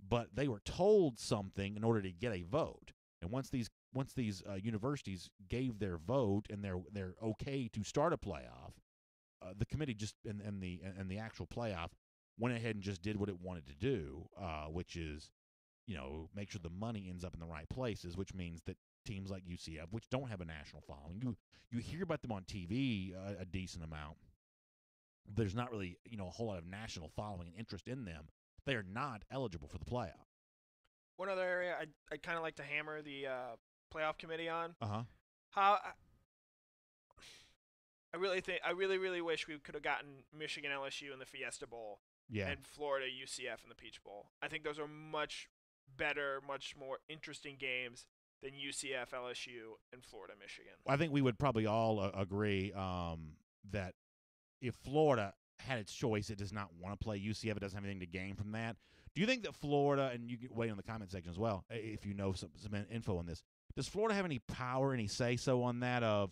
but they were told something in order to get a vote. And once these universities gave their vote and they're okay to start a playoff, the committee just and the actual playoff went ahead and just did what it wanted to do, which is, make sure the money ends up in the right places, which means that teams like UCF, which don't have a national following, you hear about them on TV a decent amount. There's not really a whole lot of national following and interest in them. They are not eligible for the playoff. One other area I'd kind of like to hammer the playoff committee on. How I really wish we could have gotten Michigan LSU in the Fiesta Bowl. Yeah. And Florida UCF in the Peach Bowl. I think those are much better, much more interesting games than UCF LSU and Florida Michigan. I think we would probably all agree that if Florida had its choice, it does not want to play UCF. It doesn't have anything to gain from that. Do you think that Florida, and you can weigh in the comment section as well, if you know some info on this, does Florida have any power, any say-so on that of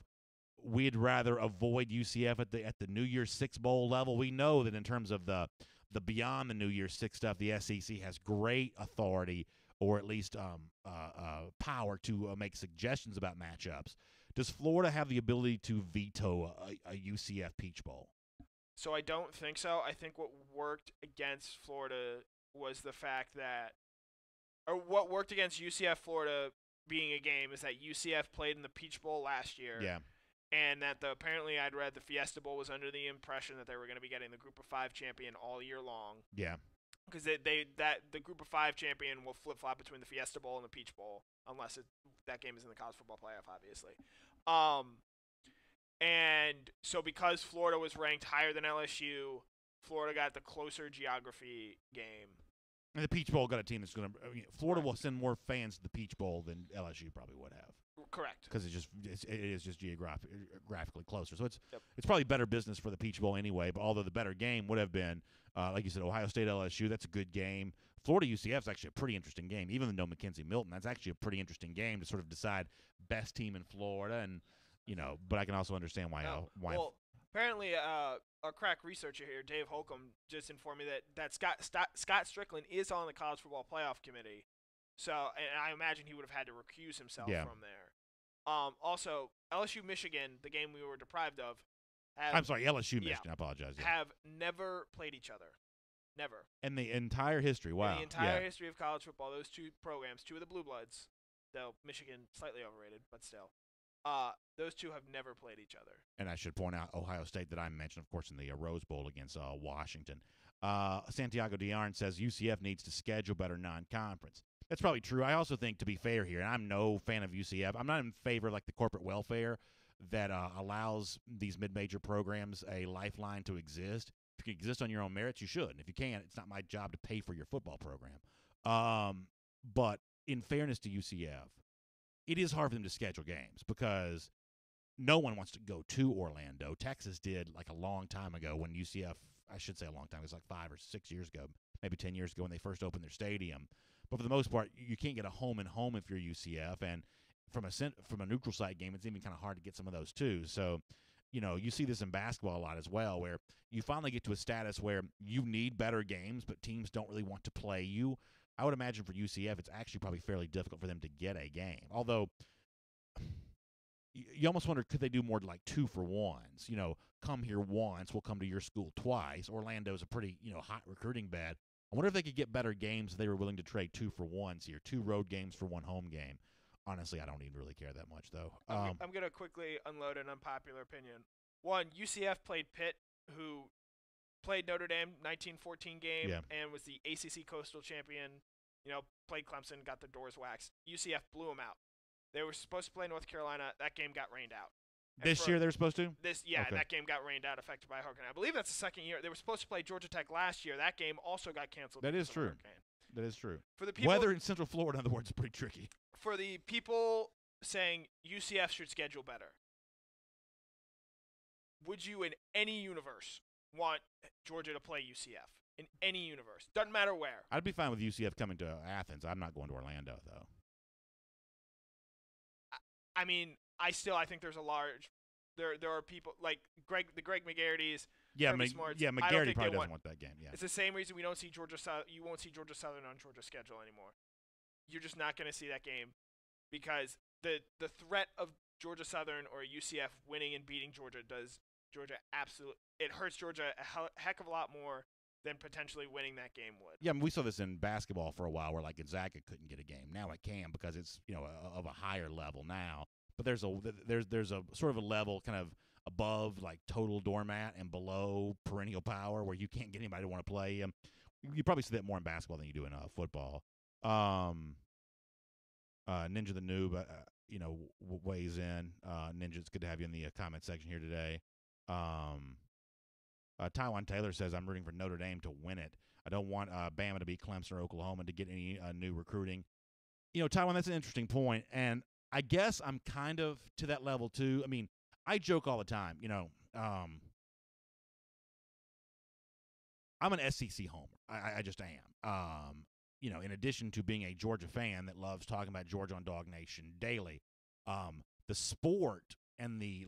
we'd rather avoid UCF at the New Year's Six Bowl level? We know that in terms of the beyond the New Year's Six stuff, the SEC has great authority or at least power to make suggestions about matchups. Does Florida have the ability to veto a UCF Peach Bowl? So I don't think so. I think what worked against Florida was the fact that, or what worked against UCF Florida being a game is that UCF played in the Peach Bowl last year. Yeah. And that apparently I'd read the Fiesta Bowl was under the impression that they were going to be getting the Group of 5 champion all year long. Yeah. Because the Group of 5 champion will flip-flop between the Fiesta Bowl and the Peach Bowl, unless that game is in the college football playoff, obviously. And so because Florida was ranked higher than LSU, Florida got the closer geography game. And the Peach Bowl got a team that's going to Florida will send more fans to the Peach Bowl than LSU probably would have. Correct. Because it is just geographically closer. So it's probably better business for the Peach Bowl anyway. But although the better game would have been, like you said, Ohio State LSU, that's a good game. Florida UCF is actually a pretty interesting game. Even though no Mackenzie Milton, that's actually a pretty interesting game to sort of decide best team in Florida. And but I can also understand why. Well, apparently, our crack researcher here, Dave Holcomb, just informed me that Scott Strickland is on the College Football Playoff Committee. So, and I imagine he would have had to recuse himself from there. Also, LSU Michigan, the game we were deprived of. LSU Michigan. I apologize. Yeah. Have never played each other. Never. In the entire history. Wow. In the entire history of college football, those two programs, two of the Blue Bloods, though Michigan slightly overrated, but still, those two have never played each other. And I should point out Ohio State that I mentioned, of course, in the Rose Bowl against Washington. Santiago Diarn says UCF needs to schedule better non-conference. That's probably true. I also think, to be fair here, and I'm no fan of UCF, I'm not in favor of the corporate welfare that allows these mid-major programs a lifeline to exist. If you can exist on your own merits, you should. And if you can't, it's not my job to pay for your football program. But in fairness to UCF, it is hard for them to schedule games because no one wants to go to Orlando. Texas did like a long time ago when UCF, I should say a long time, it was like 5 or 6 years ago, maybe 10 years ago when they first opened their stadium. But for the most part, you can't get a home and home if you're UCF. And from a neutral site game, it's even kind of hard to get some of those too. So, you see this in basketball a lot as well, where you finally get to a status where you need better games, but teams don't really want to play you. I would imagine for UCF, it's actually probably fairly difficult for them to get a game. Although, you almost wonder, could they do more like 2-for-1s? Come here once, we'll come to your school twice. Orlando's a pretty, hot recruiting bed. I wonder if they could get better games if they were willing to trade 2-for-1s here, 2 road games for 1 home game. Honestly, I don't even really care that much, though. I'm going to quickly unload an unpopular opinion. One, UCF played Pitt, who played Notre Dame 1914 game and was the ACC Coastal Champion. Played Clemson, got the doors waxed. UCF blew them out. They were supposed to play North Carolina. That game got rained out. This year they were supposed to? Okay. That game got rained out, affected by a hurricane. I believe that's the second year. They were supposed to play Georgia Tech last year. That game also got canceled. That is true. That is true. For the people, weather in Central Florida, in other words, is pretty tricky. For the people saying UCF should schedule better, would you, in any universe, want Georgia to play UCF? In any universe, doesn't matter where. I'd be fine with UCF coming to Athens. I'm not going to Orlando, though. I mean, I think there's a large. There are people like the Greg McGarrity's. McGarity probably doesn't want that game. Yeah, it's the same reason we don't see Georgia. You won't see Georgia Southern on Georgia's schedule anymore. You're just not going to see that game because the threat of Georgia Southern or UCF winning and beating Georgia does Georgia absolutely. It hurts Georgia a heck of a lot more than potentially winning that game would. Yeah, I mean, we saw this in basketball for a while where like Gonzaga couldn't get a game. Now it can because it's of a higher level now. But there's a sort of a level kind of above like total doormat and below perennial power where you can't get anybody to want to play. You probably see that more in basketball than you do in football. Ninja the Noob, weighs in. Ninja, it's good to have you in the comment section here today. Taiwan Taylor says, I'm rooting for Notre Dame to win it. I don't want Bama to beat Clemson or Oklahoma to get any new recruiting. Taiwan, that's an interesting point, and I guess I'm kind of to that level too. I mean, I joke all the time, I'm an SEC homer. I just am. In addition to being a Georgia fan that loves talking about Georgia on DawgNation Daily, the sport and the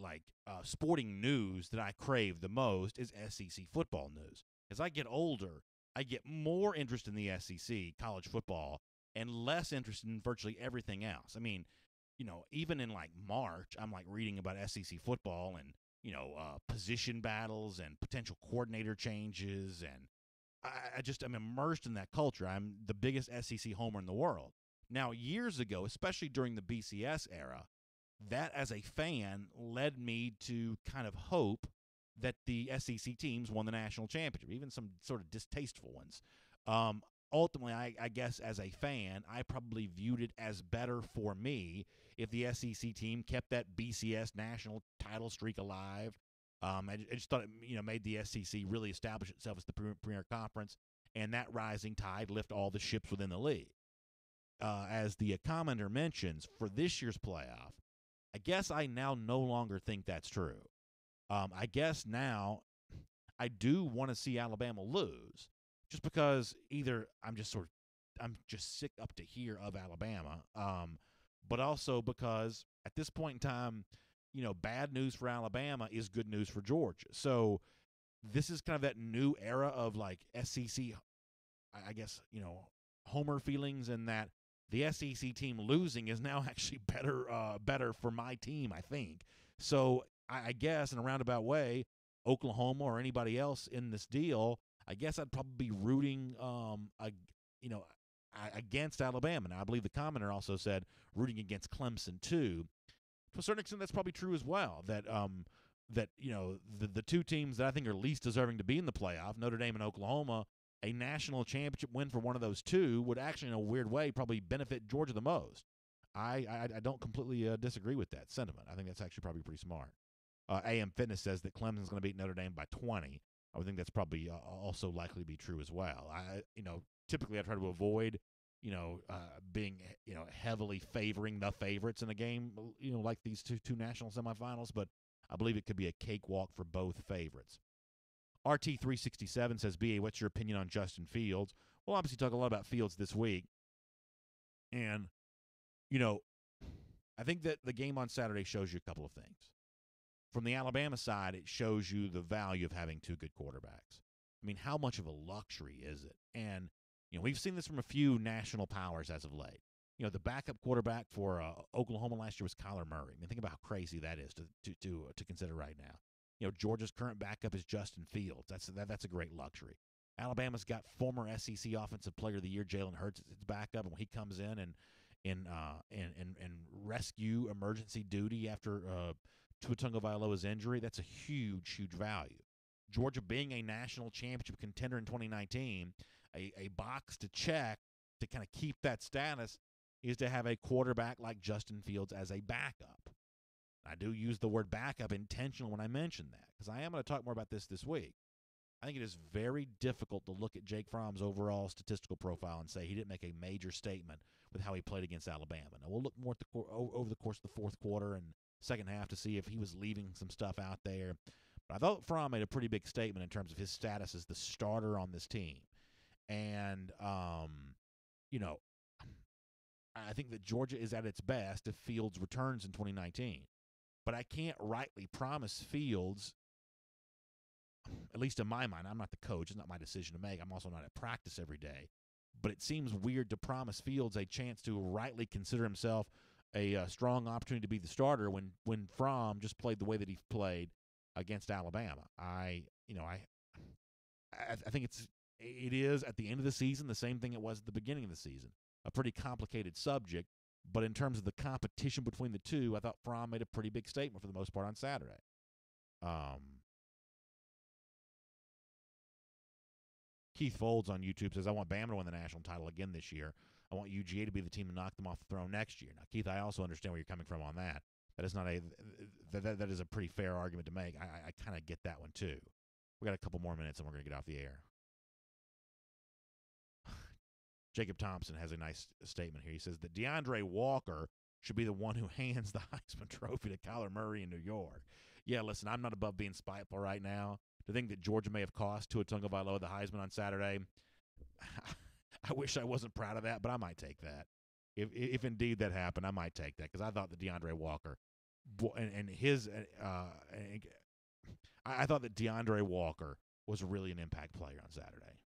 sporting news that I crave the most is SEC football news. As I get older, I get more interest in the SEC, college football, and less interest in virtually everything else. I mean, even in March, I'm reading about SEC football and position battles and potential coordinator changes, and I'm immersed in that culture. I'm the biggest SEC homer in the world. Now, years ago, especially during the BCS era, that as a fan led me to kind of hope that the SEC teams won the national championship, even some sort of distasteful ones. Ultimately, I guess as a fan, I probably viewed it as better for me if the SEC team kept that BCS national title streak alive. I just thought it made the SEC really establish itself as the premier conference, and that rising tide lift all the ships within the league. As the commenter mentions, for this year's playoff, I guess I now no longer think that's true. I guess now I do want to see Alabama lose, just because either I'm just sick up to here of Alabama, but also because at this point in time, bad news for Alabama is good news for Georgia. So this is kind of that new era of SEC, I guess, homer feelings, and that the SEC team losing is now actually better for my team, I think. So I guess in a roundabout way, Oklahoma or anybody else in this deal, I guess I'd probably be rooting, against Alabama. Now, I believe the commenter also said rooting against Clemson too. To a certain extent, that's probably true as well. That the two teams that I think are least deserving to be in the playoff, Notre Dame and Oklahoma, a national championship win for one of those two would actually, in a weird way, probably benefit Georgia the most. I don't completely disagree with that sentiment. I think that's actually probably pretty smart. AM Fitness says that Clemson's going to beat Notre Dame by 20. I would think that's probably also likely to be true as well. Typically I try to avoid being heavily favoring the favorites in a game, like these two national semifinals, but I believe it could be a cakewalk for both favorites. RT367 says, BA, what's your opinion on Justin Fields? We'll obviously talk a lot about Fields this week. And, I think that the game on Saturday shows you a couple of things. From the Alabama side, it shows you the value of having two good quarterbacks. I mean, how much of a luxury is it? And, we've seen this from a few national powers as of late. The backup quarterback for Oklahoma last year was Kyler Murray. I mean, think about how crazy that is to consider right now. Georgia's current backup is Justin Fields. That's a great luxury. Alabama's got former SEC Offensive Player of the Year Jalen Hurts as its backup, and when he comes in and rescue emergency duty after Tua Tagovailoa's injury, that's a huge, huge value. Georgia being a national championship contender in 2019, a box to check to kind of keep that status is to have a quarterback like Justin Fields as a backup. I do use the word backup intentional when I mention that, because I am going to talk more about this week. I think it is very difficult to look at Jake Fromm's overall statistical profile and say he didn't make a major statement with how he played against Alabama. Now, we'll look more at over the course of the fourth quarter and second half to see if he was leaving some stuff out there. But I thought Fromm made a pretty big statement in terms of his status as the starter on this team. And, I think that Georgia is at its best if Fields returns in 2019. But I can't rightly promise Fields, at least in my mind. I'm not the coach. It's not my decision to make. I'm also not at practice every day. But it seems weird to promise Fields a chance to rightly consider himself a strong opportunity to be the starter when Fromm just played the way that he played against Alabama. I think it is at the end of the season the same thing it was at the beginning of the season. A pretty complicated subject, but in terms of the competition between the two, I thought Fromm made a pretty big statement for the most part on Saturday. Keith Folds on YouTube says, I want Bama to win the national title again this year. I want UGA to be the team to knock them off the throne next year. Now, Keith, I also understand where you're coming from on that. That is not that is a pretty fair argument to make. I kind of get that one too. We got a couple more minutes and we're going to get off the air. Jacob Thompson has a nice statement here. He says that DeAndre Walker should be the one who hands the Heisman Trophy to Kyler Murray in New York. Yeah, listen, I'm not above being spiteful right now. To think that Georgia may have cost Tua Tagovailoa the Heisman on Saturday, I wish I wasn't proud of that, but I might take that. If indeed that happened, I might take that, because I thought that DeAndre Walker I thought that DeAndre Walker was really an impact player on Saturday.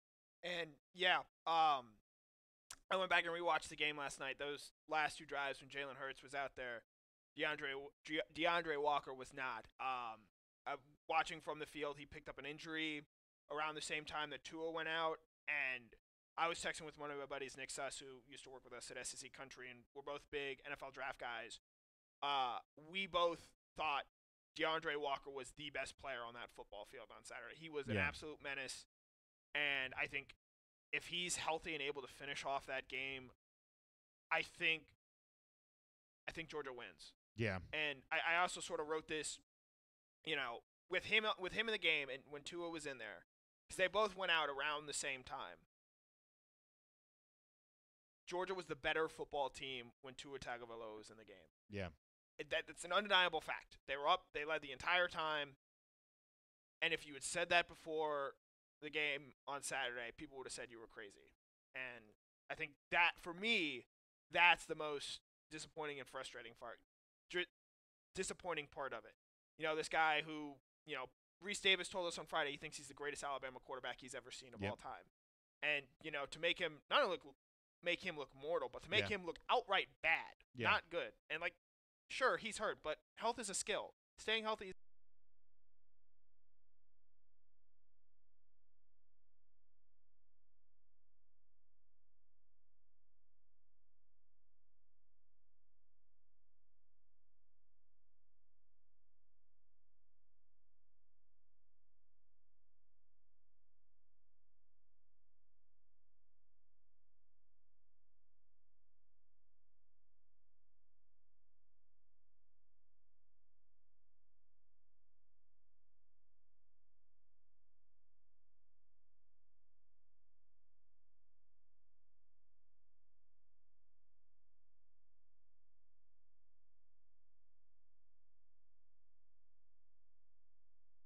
And yeah, I went back and rewatched the game last night. Those last two drives when Jalen Hurts was out there, DeAndre Walker was not. Watching from the field, he picked up an injury around the same time that Tua went out, and I was texting with one of my buddies, Nick Suss, who used to work with us at SEC Country, and we're both big NFL draft guys. We both thought DeAndre Walker was the best player on that football field on Saturday. He was an absolute menace, and I think if he's healthy and able to finish off that game, I think Georgia wins. Yeah. And I also sort of wrote this, with him in the game, and when Tua was in there, because they both went out around the same time. Georgia was the better football team when Tua Tagovailoa was in the game. Yeah. That's an undeniable fact. They were up. They led the entire time. And if you had said that before the game on Saturday, people would have said you were crazy. And I think that, for me, that's the most disappointing and frustrating part. Disappointing part of it. This guy who, Reese Davis told us on Friday he thinks he's the greatest Alabama quarterback he's ever seen of all time. And, to make him not only make him look mortal, but to make him look outright bad, not good. And, sure, he's hurt, but health is a skill. Staying healthy is